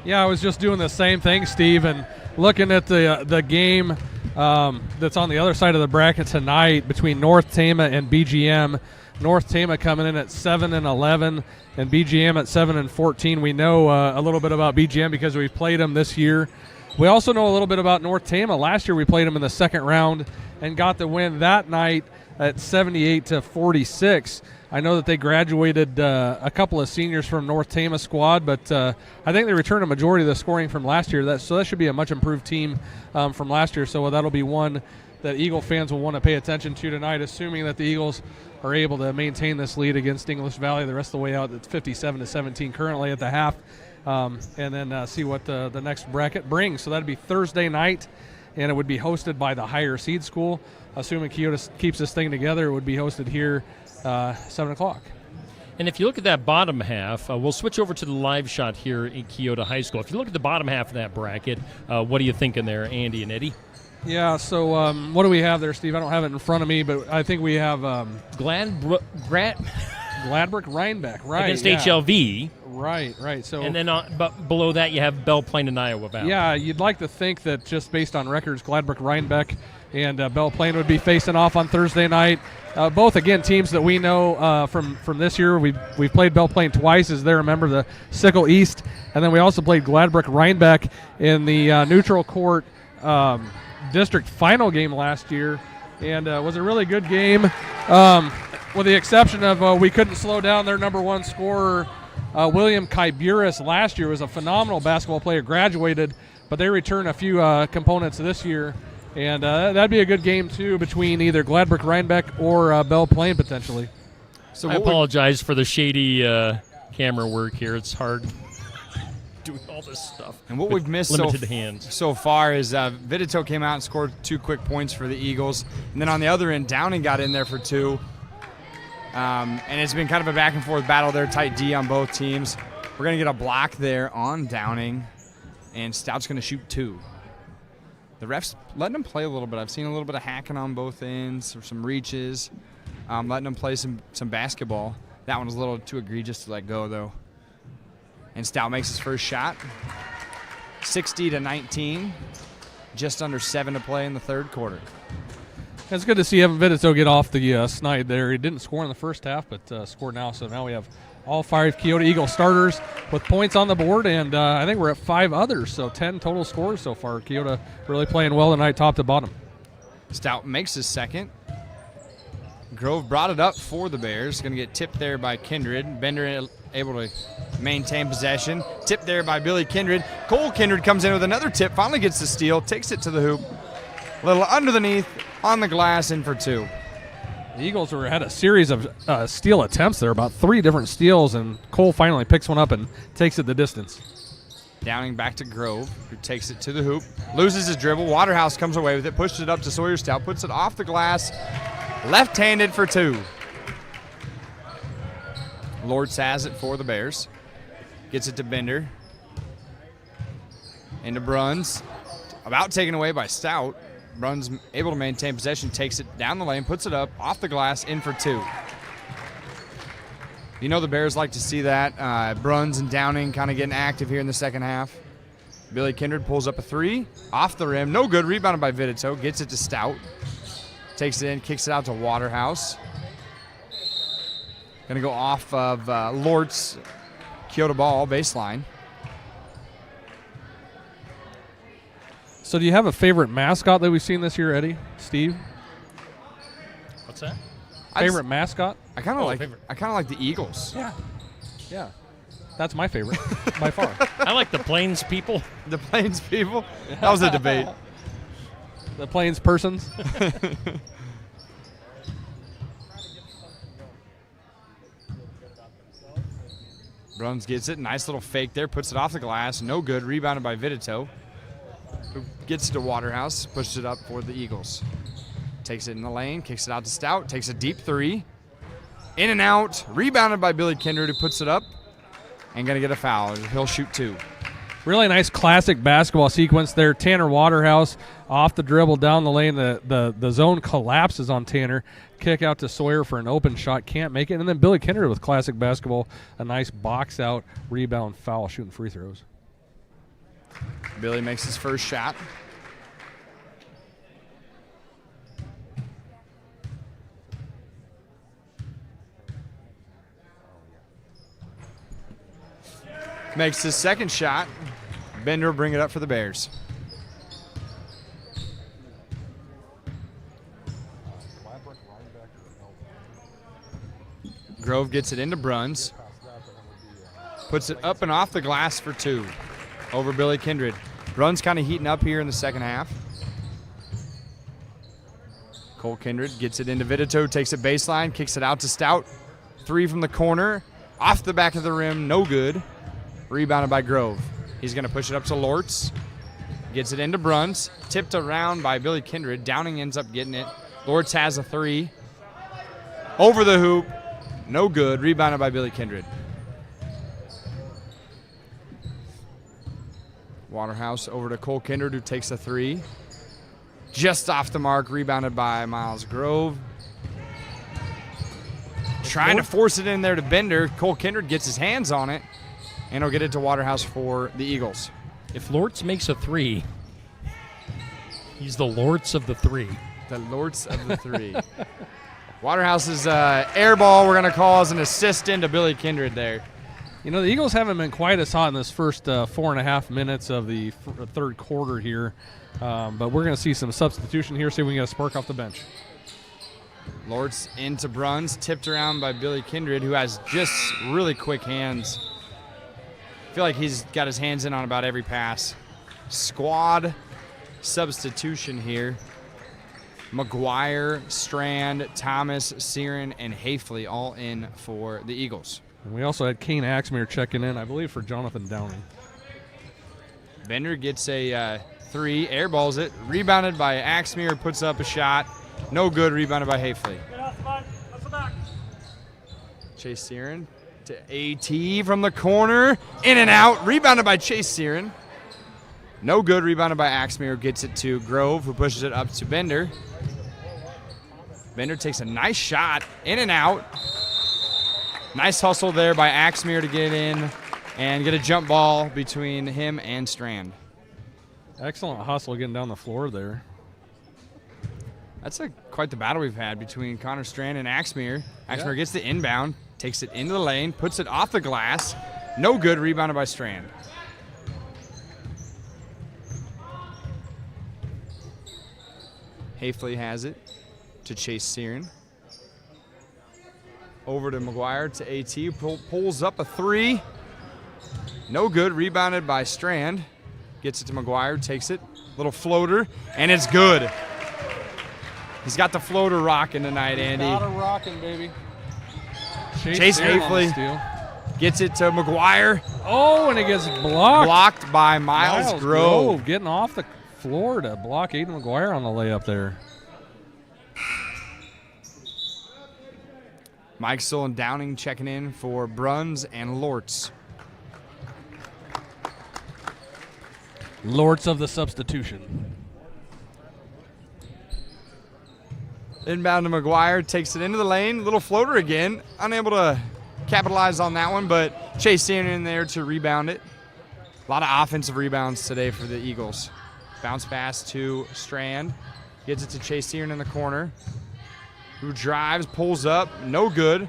Yeah, I was just doing the same thing, Steve, and looking at the game that's on the other side of the bracket tonight between North Tama and BGM. North Tama coming in at 7-11 and BGM at 7-14. We know a little bit about BGM because we've played them this year. We also know a little bit about North Tama. Last year we played them in the second round and got the win that night at 78-46. I know that they graduated a couple of seniors from North Tama squad, but I think they returned a majority of the scoring from last year. So that should be a much improved team from last year. So that'll be one that Eagle fans will want to pay attention to tonight, assuming that the Eagles are able to maintain this lead against English Valley the rest of the way out. It's 57-17 currently at the half, and then see what the next bracket brings. So that'd be Thursday night, and it would be hosted by the higher seed school. Assuming Keota keeps this thing together, it would be hosted here 7 o'clock. And if you look at that bottom half, we'll switch over to the live shot here in Keota High School. If you look at the bottom half of that bracket, what are you thinking there, Andy and Eddie? Yeah, so what do we have there, Steve? I don't have it in front of me, but I think we have Gladbrook Rhinebeck, right? Against yeah. HLV. Right. So, and then but below that you have Belle Plaine and Iowa Valley. Yeah, you'd like to think that just based on records, Gladbrook Rhinebeck and Belle Plaine would be facing off on Thursday night. Both, again, teams that we know from this year. We've played Belle Plaine twice, as they remember, the Sickle East. And then we also played Gladbrook Rhinebeck in the neutral court district final game last year. And it was a really good game, with the exception of we couldn't slow down their number one scorer, William Kyburis. Last year was a phenomenal basketball player, graduated, but they return a few components this year. And that'd be a good game, too, between either Gladbrook Rhinebeck or Belle Plaine, potentially. So I apologize for the shady camera work here. It's hard doing all this stuff. And what we've missed so far is Vidito came out and scored 2 quick points for the Eagles. And then on the other end, Downing got in there for 2. And it's been kind of a back-and-forth battle there, tight D on both teams. We're going to get a block there on Downing, and Stout's going to shoot 2. The refs letting them play a little bit. I've seen a little bit of hacking on both ends, or some reaches, letting them play some basketball. That one was a little too egregious to let go, though. And Stout makes his first shot. 60-19, just under 7 to play in the third quarter. It's good to see Evan Vidito get off the snide there. He didn't score in the first half, but scored now. So now we have all 5 Keota Eagle starters with points on the board, and I think we're at 5 others, so 10 total scores so far. Keota really playing well tonight, top to bottom. Stout makes his second. Grove brought it up for the Bears. Going to get tipped there by Kindred. Bender able to maintain possession. Tipped there by Billy Kindred. Cole Kindred comes in with another tip, finally gets the steal, takes it to the hoop. A little underneath, on the glass, in for 2. The Eagles had a series of steal attempts there, about 3 different steals, and Cole finally picks one up and takes it the distance. Downing back to Grove, who takes it to the hoop, loses his dribble. Waterhouse comes away with it, pushes it up to Sawyer Stout, puts it off the glass, left-handed for 2. Lords has it for the Bears. Gets it to Bender. Into Bruns. About taken away by Stout. Bruns able to maintain possession, takes it down the lane, puts it up, off the glass, in for 2. You know the Bears like to see that. Bruns and Downing kind of getting active here in the second half. Billy Kindred pulls up a 3, off the rim, no good, rebounded by Vidito, gets it to Stout. Takes it in, kicks it out to Waterhouse. Gonna go off of Lort's Keota ball, baseline. So do you have a favorite mascot that we've seen this year, Eddie? Steve? What's that? Favorite mascot? I kind of like the Eagles. Yeah. That's my favorite, by far. I like the Plains people. The Plains people? That was a debate. The Plains persons? Bruns gets it. Nice little fake there. Puts it off the glass. No good. Rebounded by Vidito, who gets to Waterhouse. Pushes it up for the Eagles. takes it in the lane, kicks it out to Stout, takes a deep three. In and out, rebounded by Billy Kindred, who puts it up and going to get a foul. He'll shoot 2. Really nice classic basketball sequence there. Tanner Waterhouse off the dribble down the lane. The zone collapses on Tanner. Kick out to Sawyer for an open shot. Can't make it. And then Billy Kindred with classic basketball. A nice box out, rebound, foul, shooting free throws. Billy makes his first shot. Makes his second shot. Bender will bring it up for the Bears. Grove gets it into Bruns. Puts it up and off the glass for 2 over Billy Kindred. Bruns kind of heating up here in the second half. Cole Kindred gets it into Vitito, takes it baseline, kicks it out to Stout. 3 from the corner, off the back of the rim, no good. Rebounded by Grove. He's going to push it up to Lortz. Gets it into Bruns. Tipped around by Billy Kindred. Downing ends up getting it. Lortz has a 3. Over the hoop. No good. Rebounded by Billy Kindred. Waterhouse over to Cole Kindred, who takes a 3. Just off the mark. Rebounded by Miles Grove. Trying to force it in there to Bender. Cole Kindred gets his hands on it. And he'll get it to Waterhouse for the Eagles. If Lortz makes a 3, he's the Lortz of the 3. The Lortz of the 3. Waterhouse's air ball we're going to call as an assist into Billy Kindred there. You know, the Eagles haven't been quite as hot in this first 4.5 minutes of the third quarter here. But we're going to see some substitution here, see if we can get a spark off the bench. Lortz into Bruns, tipped around by Billy Kindred, who has just really quick hands. I feel like he's got his hands in on about every pass. Squad substitution here. McGuire, Strand, Thomas, Searin, and Hafley all in for the Eagles. And we also had Kane Axmere checking in, I believe, for Jonathan Downing. Bender gets a 3, airballs it. Rebounded by Axmere, puts up a shot. No good, rebounded by Hafley. Chase Searin to AT from the corner. In and out. Rebounded by Chase Searin. No good. Rebounded by Axmere. Gets it to Grove, who pushes it up to Bender. Bender takes a nice shot. In and out. Nice hustle there by Axmere to get in and get a jump ball between him and Strand. Excellent hustle getting down the floor there. That's quite the battle we've had between Connor Strand and Axmere. Axmere gets the inbound, takes it into the lane, puts it off the glass. No good, rebounded by Strand. Hafley has it to Chase Searin. Over to McGuire to AT, pulls up a 3. No good, rebounded by Strand. Gets it to McGuire, takes it, little floater, and it's good. He's got the floater rocking tonight, Andy. Got it rocking, baby. Chase Hafley gets it to McGuire. Oh, and it gets blocked. Blocked by Miles Grove. Getting off the floor to block Aiden McGuire on the layup there. Mike Still and Downing checking in for Bruns and Lortz. Lortz of the substitution. Inbound to McGuire, takes it into the lane. Little floater again. Unable to capitalize on that one, but Chase Searin in there to rebound it. A lot of offensive rebounds today for the Eagles. Bounce pass to Strand. Gets it to Chase Searin in the corner, who drives, pulls up. No good.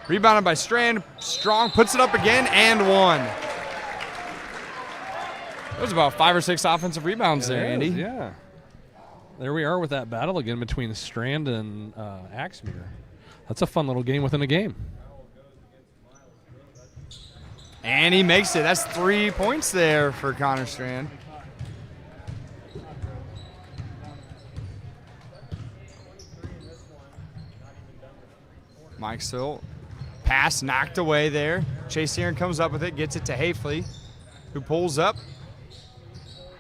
Rebounded by Strand. Strong puts it up again and one. That was about 5 or 6 offensive rebounds there, Andy. Yeah. There we are with that battle again between Strand and Axmere. That's a fun little game within a game. And he makes it. That's 3 points there for Connor Strand. Mike Still. Pass knocked away there. Chase Searin comes up with it, gets it to Hafley, who pulls up.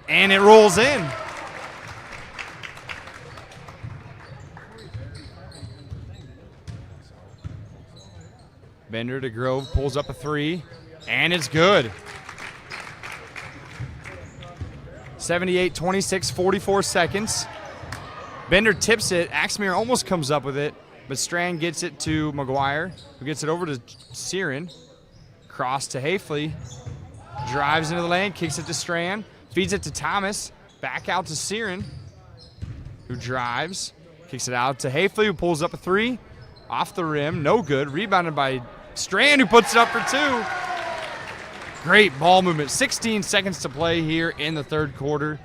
And it rolls in. Bender to Grove, pulls up a three, and it's good. 78-26, 44 seconds. Bender tips it. Axmere almost comes up with it, but Strand gets it to McGuire, who gets it over to Searin. Cross to Hafley. Drives into the lane, kicks it to Strand, feeds it to Thomas. Back out to Searin, who drives, kicks it out to Hafley, who pulls up a three. Off the rim, no good. Rebounded by Strand, who puts it up for two. Great ball movement. 16 seconds to play here in the third quarter.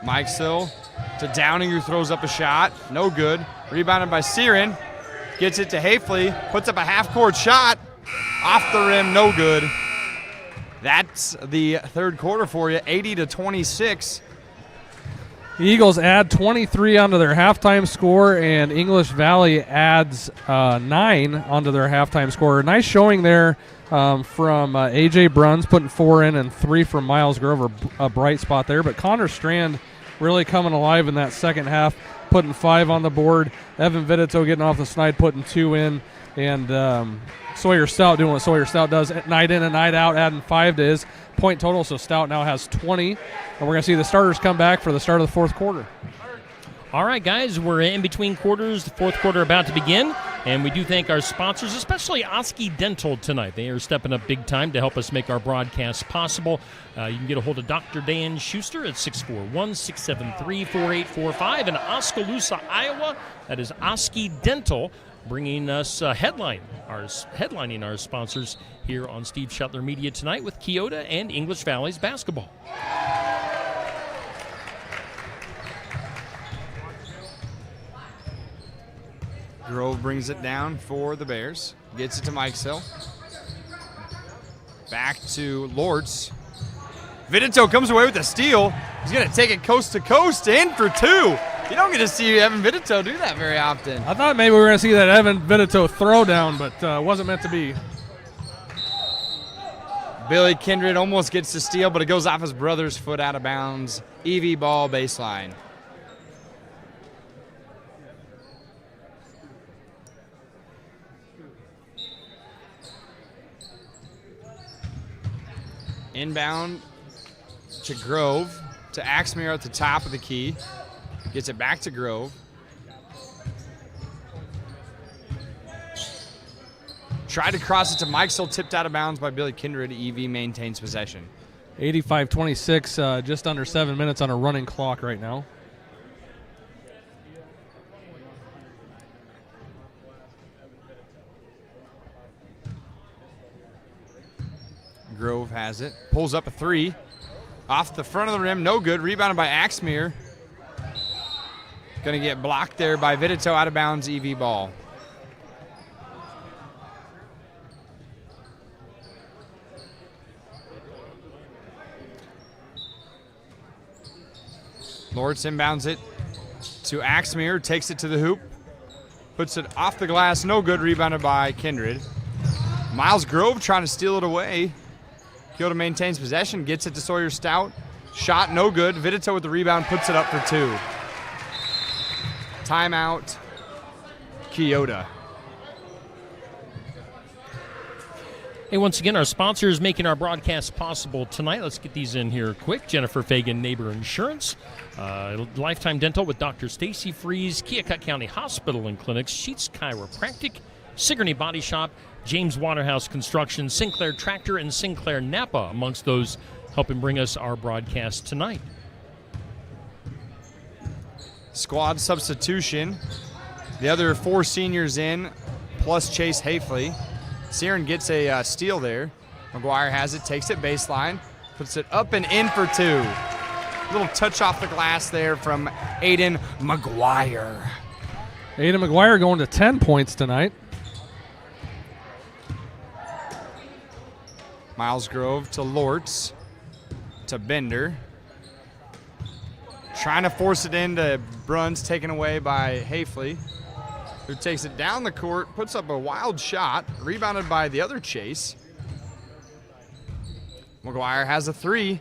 Mike Sill to Downing, who throws up a shot. No good. Rebounded by Searin. Gets it to Hafley. Puts up a half-court shot. Off the rim, no good. That's the third quarter for you, 80-26. The Eagles add 23 onto their halftime score, and English Valley adds 9 onto their halftime score. Nice showing there from A.J. Bruns, putting 4 in, and 3 from Miles Grover, a bright spot there. But Connor Strand really coming alive in that second half, putting 5 on the board. Evan Vidito getting off the snide, putting 2 in. And Sawyer Stout doing what Sawyer Stout does night in and night out, adding 5 to his point total. So Stout now has 20. And we're going to see the starters come back for the start of the fourth quarter. All right, guys, we're in between quarters. The fourth quarter about to begin. And we do thank our sponsors, especially Oski Dental tonight. They are stepping up big time to help us make our broadcast possible. You can get a hold of Dr. Dan Schuster at 641-673-4845 in Oskaloosa, Iowa. That is Oski Dental, bringing us headlining our sponsors here on Steve Shuttler Media tonight with Keota and English Valley's basketball. Grove brings it down for the Bears. Gets it to Mike Sill. Back to Lortz. Vidito comes away with a steal. He's going to take it coast to coast, in for 2. You don't get to see Evan Vidito do that very often. I thought maybe we were going to see that Evan Vidito throwdown, but wasn't meant to be. Billy Kindred almost gets the steal, but it goes off his brother's foot out of bounds. EV ball baseline. Inbound to Grove, to Axmere at the top of the key. Gets it back to Grove. Tried to cross it to Mike, still tipped out of bounds by Billy Kindred. EV maintains possession. 85-26, just under 7 minutes on a running clock right now. Grove has it. Pulls up a 3. Off the front of the rim, no good. Rebounded by Axmere. Going to get blocked there by Vidito, out of bounds, EV ball. Lortz inbounds it to Axmere, takes it to the hoop, puts it off the glass, no good, rebounded by Kindred. Miles Grove trying to steal it away. Keota maintains possession, gets it to Sawyer Stout. Shot no good. Vidito with the rebound, puts it up for 2. Timeout, Keota. Hey, once again, our sponsors making our broadcast possible tonight. Let's get these in here quick. Jennifer Fagan, Neighbor Insurance. Lifetime Dental with Dr. Stacy Freeze. Keokuk County Hospital and Clinics. Sheets Chiropractic. Sigourney Body Shop. James Waterhouse Construction. Sinclair Tractor and Sinclair Napa amongst those helping bring us our broadcast tonight. Squad substitution. The other 4 seniors in, plus Chase Hafley. Searin gets a steal there. McGuire has it, takes it baseline, puts it up and in for 2. Little touch off the glass there from Aiden McGuire. Aiden McGuire going to 10 points tonight. Miles Grove to Lortz, to Bender. Trying to force it into Bruns, taken away by Hafley, who takes it down the court, puts up a wild shot, rebounded by the other Chase. McGuire has a 3.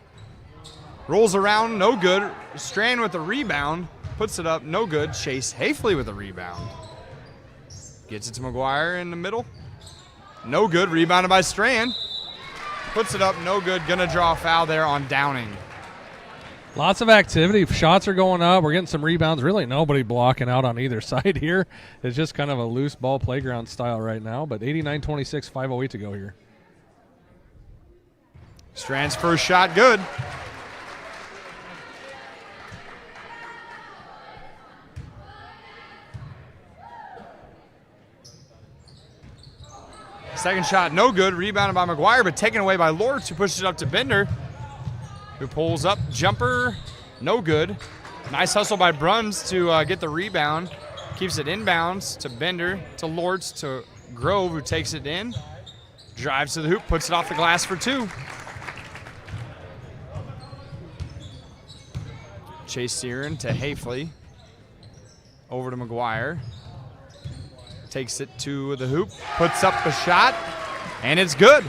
Rolls around, no good. Strand with the rebound, puts it up, no good. Chase Hafley with a rebound. Gets it to McGuire in the middle. No good, rebounded by Strand. Puts it up, no good. Gonna draw a foul there on Downing. Lots of activity. Shots are going up. We're getting some rebounds. Really nobody blocking out on either side here. It's just kind of a loose ball playground style right now, but 89-26, 5:08 to go here. Strand's first shot, good. Second shot, no good. Rebounded by McGuire, but taken away by Lortz, who pushes it up to Bender, who pulls up. Jumper, no good. Nice hustle by Bruns to get the rebound. Keeps it inbounds to Bender, to Lortz, to Grove, who takes it in. Drives to the hoop, puts it off the glass for two. Chase Searin to Hafley. Over to McGuire. Takes it to the hoop, puts up a shot, and it's good.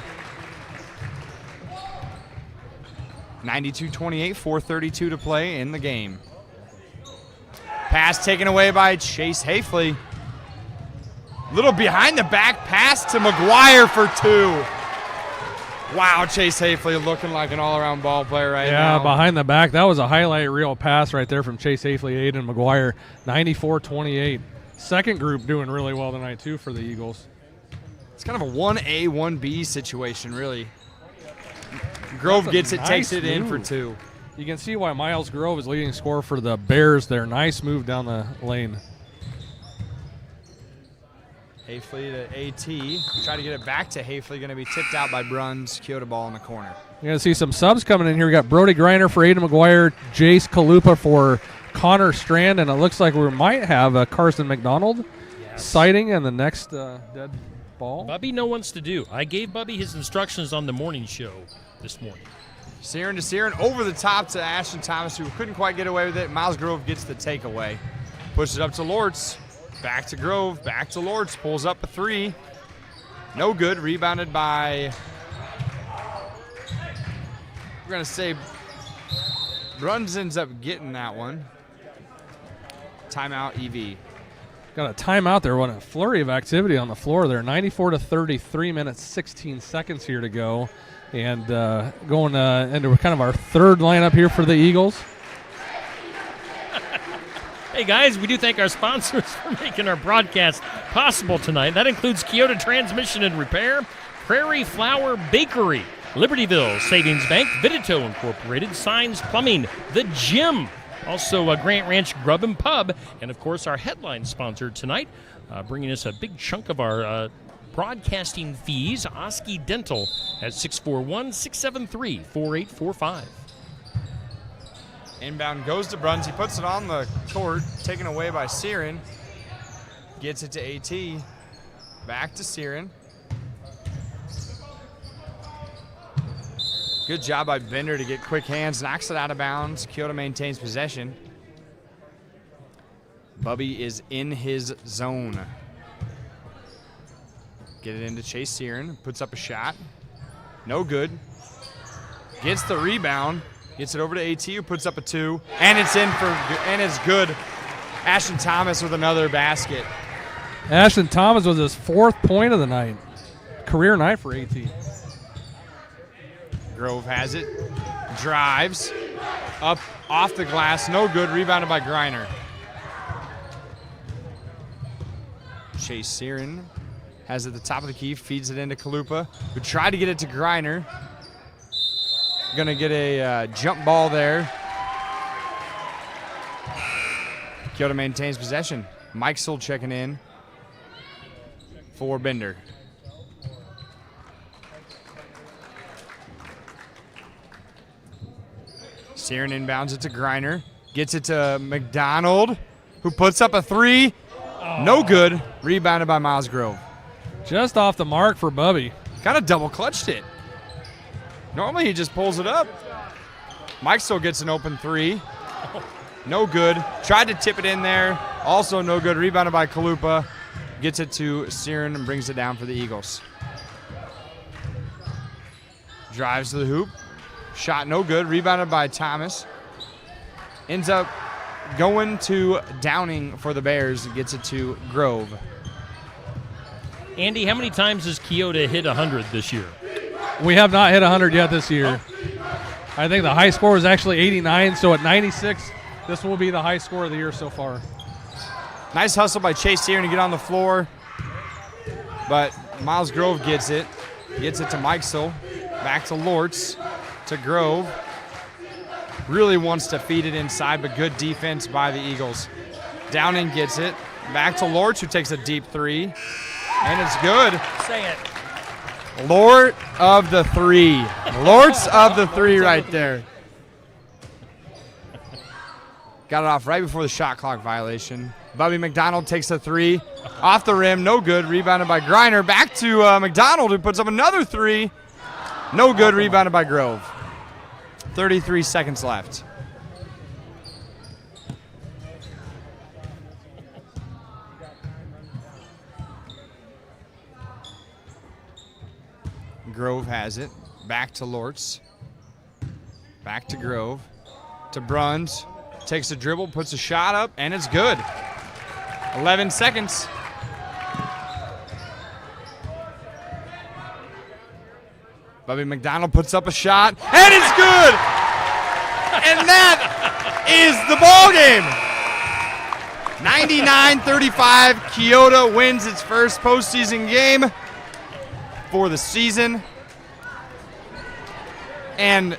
92-28, 4:32 to play in the game. Pass taken away by Chase Hafley. Little behind the back pass to McGuire for two. Wow, Chase Hafley looking like an all-around ball player right now. Yeah, behind the back. That was a highlight reel pass right there from Chase Hafley, Aiden McGuire, 94-28. Second group doing really well tonight, too, for the Eagles. It's kind of a 1A, 1B situation, really. Grove gets it, takes it in for two. You can see why Miles Grove is leading scorer for the Bears there. Nice move down the lane. Hafley to AT. Try to get it back to Hafley. Going to be tipped out by Bruns. Keota ball in the corner. You're going to see some subs coming in here. We got Brody Griner for Aiden McGuire, Jace Kalupa for Connor Strand, and it looks like we might have a Carson McDonald sighting in the next dead ball. Bubby know wants to do. I gave Bubby his instructions on the morning show this morning. Searin to Searin, over the top to Ashton Thomas, who couldn't quite get away with it. Miles Grove gets the takeaway. Pushes it up to Lortz. Back to Grove, back to Lortz. Pulls up a three. No good. Rebounded by, we're going to say, Bruns ends up getting that one. Timeout, EV. Got a timeout there. What a flurry of activity on the floor there. 94-30, 3 minutes, 16 seconds here to go. And going into kind of our third lineup here for the Eagles. Hey, guys, we do thank our sponsors for making our broadcast possible tonight. That includes Keota Transmission and Repair, Prairie Flower Bakery, Libertyville Savings Bank, Vidito Incorporated, Signs Plumbing, The Gym, also Grant Ranch Grub and Pub, and, of course, our headline sponsor tonight, bringing us a big chunk of our broadcasting fees, Oski Dental at 641-673-4845. Inbound goes to Bruns. He puts it on the court, taken away by Searin. Gets it to AT. Back to Searin. Good job by Bender to get quick hands. Knocks it out of bounds. Keota maintains possession. Bubby is in his zone. Get it into Chase Searin. Puts up a shot. No good. Gets the rebound. Gets it over to AT, who puts up a two. And it's in for, and it's good. Ashton Thomas with another basket. Ashton Thomas was his fourth point of the night. Career night for AT. Grove has it. Drives. Up off the glass. No good. Rebounded by Griner. Chase Searin has it at the top of the key. Feeds it into Kalupa, who tried to get it to Griner. Gonna get a jump ball there. Keota maintains possession. Mike still checking in for Bender. Searin inbounds it to Griner. Gets it to McDonald, who puts up a three. No good. Rebounded by Miles Grove. Just off the mark for Bubby. Kind of double clutched it. Normally he just pulls it up. Mike still gets an open three. No good. Tried to tip it in there. Also no good. Rebounded by Kalupa. Gets it to Searin and brings it down for the Eagles. Drives to the hoop. Shot no good. Rebounded by Thomas. Ends up going to Downing for the Bears. Gets it to Grove. Andy, how many times has Keota hit 100 this year? We have not hit 100 yet this year. I think the high score is actually 89, so at 96, this will be the high score of the year so far. Nice hustle by Chase Tierney to get on the floor, but Miles Grove gets it. Gets it to Mikesel. Back to Lortz. To Grove. Really wants to feed it inside, but good defense by the Eagles. Downing gets it. Back to Lortz, who takes a deep three. And it's good. Say it. Lord of the three. Lords of the three right there. Got it off right before the shot clock violation. Bubby McDonald takes a three. Off the rim, no good. Rebounded by Griner. Back to McDonald, who puts up another three. No good, rebounded by Grove. 33 seconds left. Grove has it. Back to Lortz. Back to Grove. To Bruns. Takes a dribble, puts a shot up, and it's good. 11 seconds. Bubby McDonald puts up a shot, and it's good! And that is the ball game. 99-35, Keota wins its first postseason game for the season. And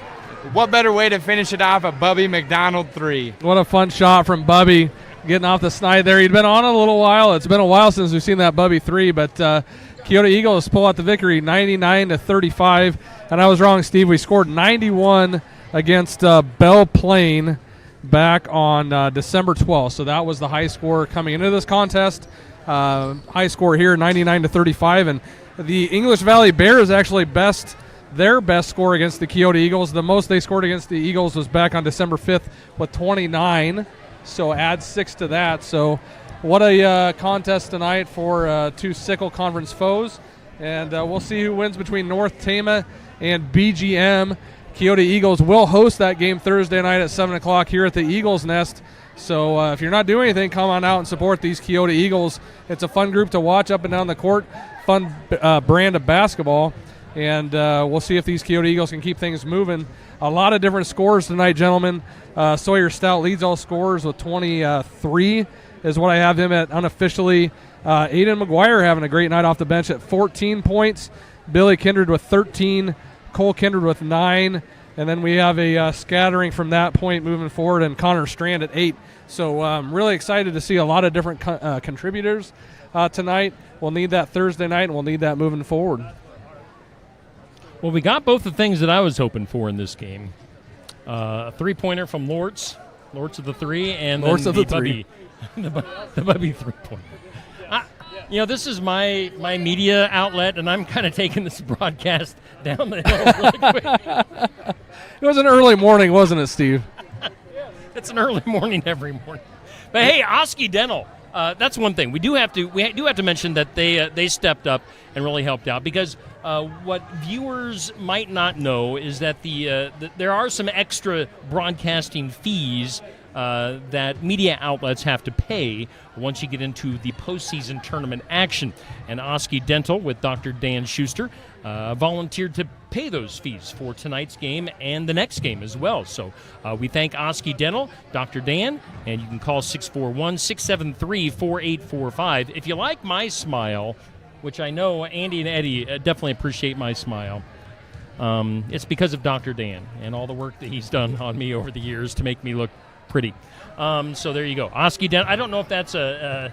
what better way to finish it off, a Bubby McDonald three. What a fun shot from Bubby, getting off the snide there. He'd been on a little while. It's been a while since we've seen that Bubby three, but Keota Eagles pull out the victory 99-35. And I was wrong, Steve. We scored 91 against Belle Plaine back on December 12th. So that was the high score coming into this contest. High score here, 99-35. And the English Valley Bears actually their best score against the Keota Eagles. The most they scored against the Eagles was back on December 5th with 29. So add 6 to that. So what a contest tonight for two Sickle Conference foes. And we'll see who wins between North Tama and BGM. Keota Eagles will host that game Thursday night at 7 o'clock here at the Eagles Nest. So if you're not doing anything, come on out and support these Keota Eagles. It's a fun group to watch up and down the court. Fun brand of basketball. And we'll see if these Keota Eagles can keep things moving. A lot of different scores tonight, gentlemen. Sawyer Stout leads all scorers with 23 is what I have him at unofficially. Aiden McGuire having a great night off the bench at 14 points. Billy Kindred with 13. Cole Kindred with 9. And then we have a scattering from that point moving forward, and Connor Strand at 8. So I'm really excited to see a lot of different contributors tonight. We'll need that Thursday night, and we'll need that moving forward. Well, we got both the things that I was hoping for in this game. A three-pointer from Lortz of the three, and Lortz then of the three. the Bubby three-pointer. This is my media outlet, and I'm kind of taking this broadcast down the hill really quick. It was an early morning, wasn't it, Steve? It's an early morning every morning. But hey, Oski Dental. That's one thing we do have to mention that they stepped up and really helped out, because what viewers might not know is that there are some extra broadcasting fees that media outlets have to pay once you get into the postseason tournament action. And Oski Dental with Dr. Dan Schuster volunteered to pay those fees for tonight's game and the next game as well. So we thank Oski Dental, Dr. Dan, and you can call 641-673-4845. If you like my smile, which I know Andy and Eddie definitely appreciate my smile, it's because of Dr. Dan and all the work that he's done on me over the years to make me look pretty. So there you go. Oski Dental. I don't know if that's a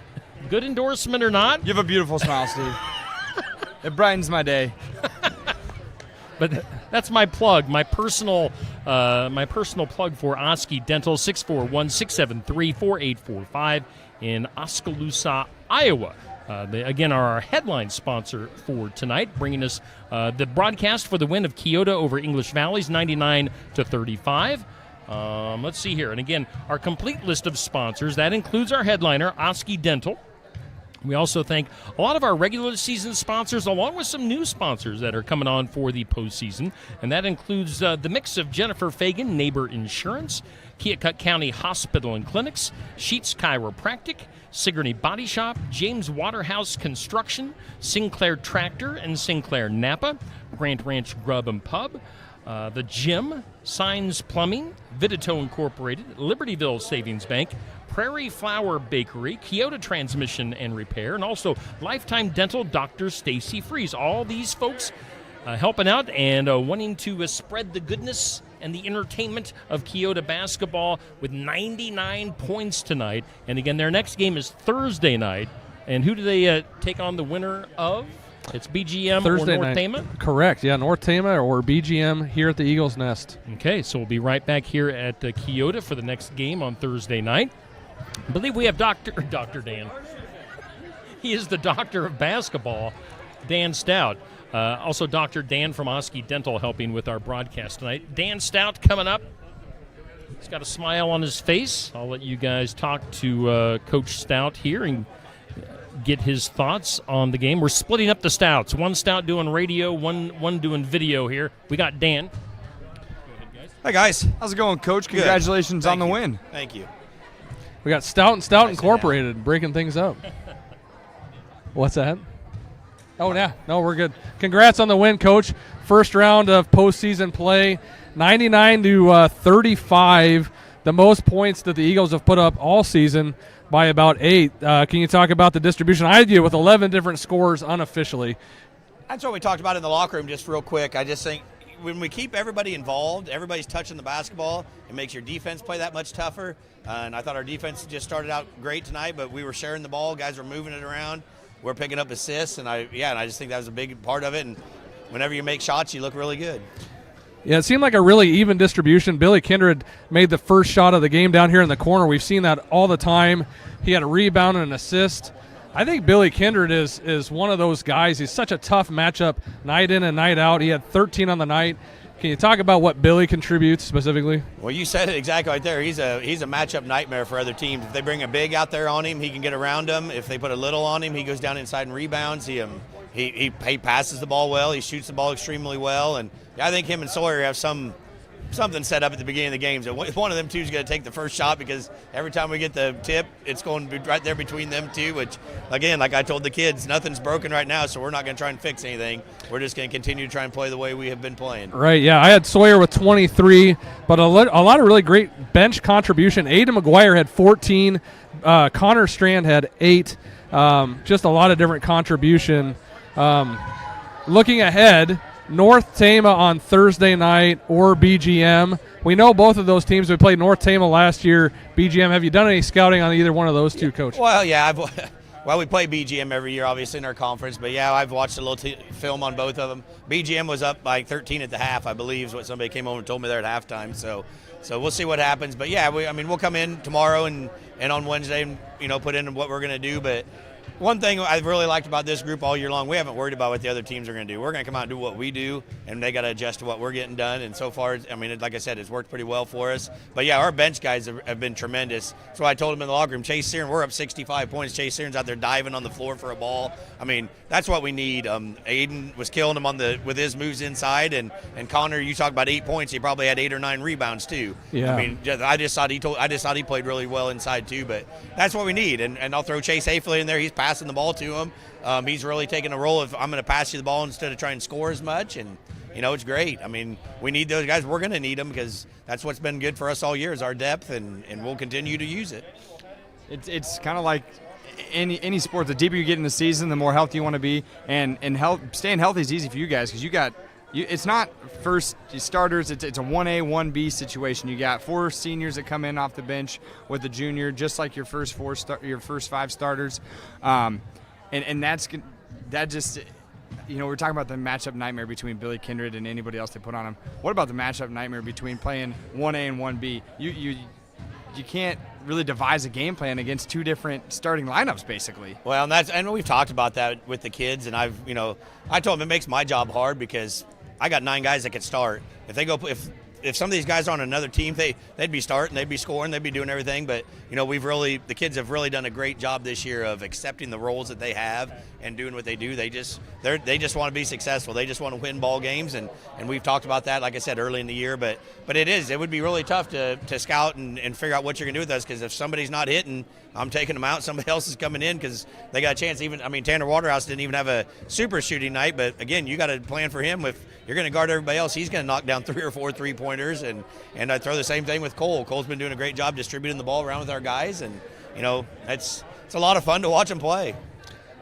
good endorsement or not. You have a beautiful smile, Steve. It brightens my day. But that's my plug, my personal plug for Oski Dental, 641-673-4845 in Oskaloosa, Iowa. They, again, are our headline sponsor for tonight, bringing us the broadcast for the win of Keota over English Valley's 99-35. Let's see here. And again, our complete list of sponsors, that includes our headliner, Oski Dental. We also thank a lot of our regular season sponsors, along with some new sponsors that are coming on for the postseason. And that includes the mix of Jennifer Fagan, Neighbor Insurance, Keokuk County Hospital and Clinics, Sheets Chiropractic, Sigourney Body Shop, James Waterhouse Construction, Sinclair Tractor and Sinclair Napa, Grant Ranch Grub and Pub, the Gym, Signs Plumbing, Vidito Incorporated, Libertyville Savings Bank, Prairie Flower Bakery, Keota Transmission and Repair, and also Lifetime Dental Dr. Stacy Freeze. All these folks helping out and wanting to spread the goodness and the entertainment of Keota basketball with 99 points tonight. And again, their next game is Thursday night. And who do they take on, the winner of? It's BGM Thursday or North night. Tama? Correct, yeah, North Tama or BGM here at the Eagles Nest. Okay, so we'll be right back here at Keota for the next game on Thursday night. I believe we have Dr. Dan. He is the doctor of basketball, Dan Stout. Also, Dr. Dan from Oski Dental helping with our broadcast tonight. Dan Stout coming up. He's got a smile on his face. I'll let you guys talk to Coach Stout here and get his thoughts on the game. We're splitting up the Stouts. One Stout doing radio, one doing video here. We got Dan. Hey, guys. How's it going, Coach? Congratulations on the win. Thank you. We got Stout and Stout Incorporated breaking things up. What's that? Oh, yeah. No, we're good. Congrats on the win, Coach. First round of postseason play, 99 to 35, the most points that the Eagles have put up all season by about 8. Can you talk about the distribution? I had you with 11 different scores unofficially. That's what we talked about in the locker room just real quick. I just think when we keep everybody involved, everybody's touching the basketball, it makes your defense play that much tougher. And I thought our defense just started out great tonight, but we were sharing the ball. Guys were moving it around. We're picking up assists, and I just think that was a big part of it. And whenever you make shots, you look really good. Yeah, it seemed like a really even distribution. Billy Kindred made the first shot of the game down here in the corner. We've seen that all the time. He had a rebound and an assist. I think Billy Kindred is one of those guys. He's such a tough matchup night in and night out. He had 13 on the night. Can you talk about what Billy contributes specifically? Well, you said it exactly right there. He's a matchup nightmare for other teams. If they bring a big out there on him, he can get around them. If they put a little on him, he goes down inside and rebounds. He passes the ball well. He shoots the ball extremely well. And I think him and Sawyer have something set up at the beginning of the games. One of them two is going to take the first shot because every time we get the tip, it's going to be right there between them two, which, again, like I told the kids, nothing's broken right now, so we're not going to try and fix anything. We're just going to continue to try and play the way we have been playing. Right, yeah. I had Sawyer with 23, but a lot of really great bench contribution. Aiden McGuire had 14. Connor Strand had 8. Just a lot of different contribution. Looking ahead, North Tama on Thursday night or BGM. We know both of those teams. We played North Tama last year. BGM, have you done any scouting on either one of those two, Coach? Well, yeah. We play BGM every year, obviously, in our conference. But, yeah, I've watched a little film on both of them. BGM was up by 13 at the half, I believe, is what somebody came over and told me there at halftime. So we'll see what happens. But, yeah, we'll come in tomorrow and on Wednesday and, put in what we're going to do. But one thing I've really liked about this group all year long, we haven't worried about what the other teams are going to do. We're going to come out and do what we do, and they got to adjust to what we're getting done. And so far, like I said, it's worked pretty well for us. But, yeah, our bench guys have been tremendous. That's why I told him in the locker room, Chase Searon, we're up 65 points. Chase Searon's out there diving on the floor for a ball. That's what we need. Aiden was killing him with his moves inside, and Connor, you talk about 8 points. He probably had 8 or 9 rebounds too. Yeah. I just thought he played really well inside too. But that's what we need. And I'll throw Chase Hafley in there. He's passing the ball to him. He's really taking a role of I'm going to pass you the ball instead of trying to score as much. And it's great. We need those guys. We're going to need them because that's what's been good for us all year is our depth, and we'll continue to use it. It's kind of like any sport. The deeper you get in the season, the more healthy you want to be, and staying healthy is easy for you guys because it's not first starters. It's a 1A, 1B situation. You got 4 seniors that come in off the bench with the junior, just like your first 5 starters, and that just. We're talking about the matchup nightmare between Billy Kindred and anybody else they put on him. What about the matchup nightmare between playing 1A and 1B? You can't really devise a game plan against 2 different starting lineups, basically. Well, and we've talked about that with the kids, and I told them it makes my job hard because I got 9 guys that can start. If if some of these guys are on another team, they'd be starting, they'd be scoring, they'd be doing everything. But the kids have really done a great job this year of accepting the roles that they have and doing what they do. They just want to be successful. They just want to win ball games, and we've talked about that, like I said, early in the year. But it would be really tough to scout and figure out what you're going to do with us, because if somebody's not hitting, I'm taking them out. Somebody else is coming in because they got a chance. Tanner Waterhouse didn't even have a super shooting night, but again, you got to plan for him. If you're going to guard everybody else, he's going to knock down 3 or 4 3-pointers, and I throw the same thing with Cole. Cole's been doing a great job distributing the ball around with our guys, and it's a lot of fun to watch them play.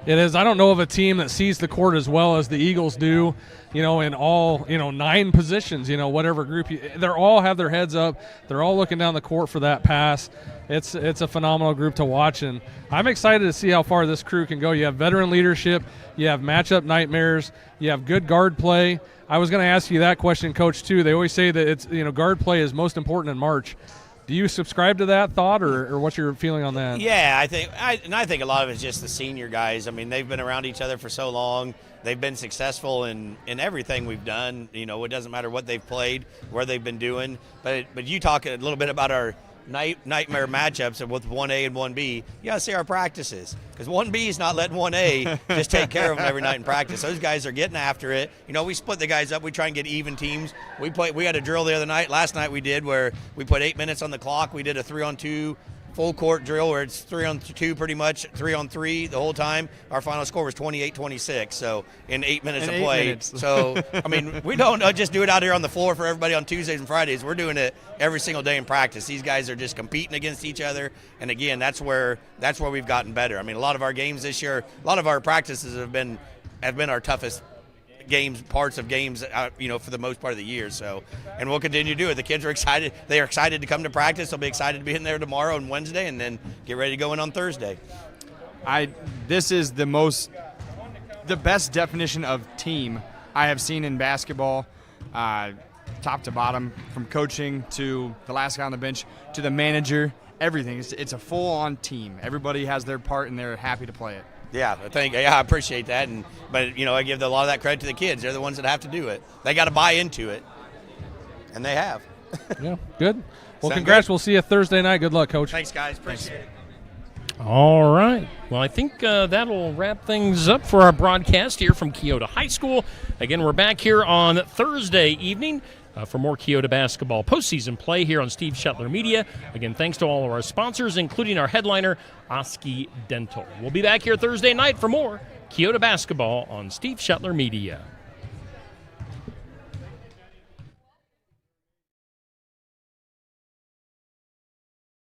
It is. I don't know of a team that sees the court as well as the Eagles do, in all, 9 positions, whatever group. They all have their heads up. They're all looking down the court for that pass. It's a phenomenal group to watch, and I'm excited to see how far this crew can go. You have veteran leadership. You have matchup nightmares. You have good guard play. I was going to ask you that question, Coach, too. They always say that it's guard play is most important in March. Do you subscribe to that thought, or what's your feeling on that? Yeah, I think a lot of it's just the senior guys. They've been around each other for so long. They've been successful in everything we've done. It doesn't matter what they've played, where they've been doing. But you talk a little bit about our nightmare matchups with 1A and 1B. You got to see our practices, because 1B is not letting 1A just take care of them every night in practice. Those guys are getting after it. We split the guys up. We try and get even teams. We had a drill the other night. Last night we did where we put 8 minutes on the clock. We did a 3-on-2 full court drill where it's 3-on-2 pretty much, 3-on-3 the whole time. Our final score was 28-26, so in 8 minutes of play. So, we don't just do it out here on the floor for everybody on Tuesdays and Fridays. We're doing it every single day in practice. These guys are just competing against each other, and again, that's where we've gotten better. A lot of our games this year, a lot of our practices have been our toughest parts of games, for the most part of the year. So, and we'll continue to do it. The kids are excited. They are excited to come to practice. They'll be excited to be in there tomorrow and Wednesday, and then get ready to go in on Thursday. This is the best definition of team I have seen in basketball, top to bottom, from coaching to the last guy on the bench to the manager. Everything. It's a full-on team. Everybody has their part, and they're happy to play it. Yeah, I appreciate that, but I give a lot of that credit to the kids. They're the ones that have to do it. They got to buy into it, and they have. Yeah, good. Well, Sound congrats. good? We'll see you Thursday night. Good luck, Coach. Thanks, guys. Appreciate it. All right. Well, I think that'll wrap things up for our broadcast here from Keota High School. Again, we're back here on Thursday evening for more Keota basketball postseason play here on Steve Shetler Media. Again, thanks to all of our sponsors, including our headliner, Oski Dental. We'll be back here Thursday night for more Keota basketball on Steve Shetler Media.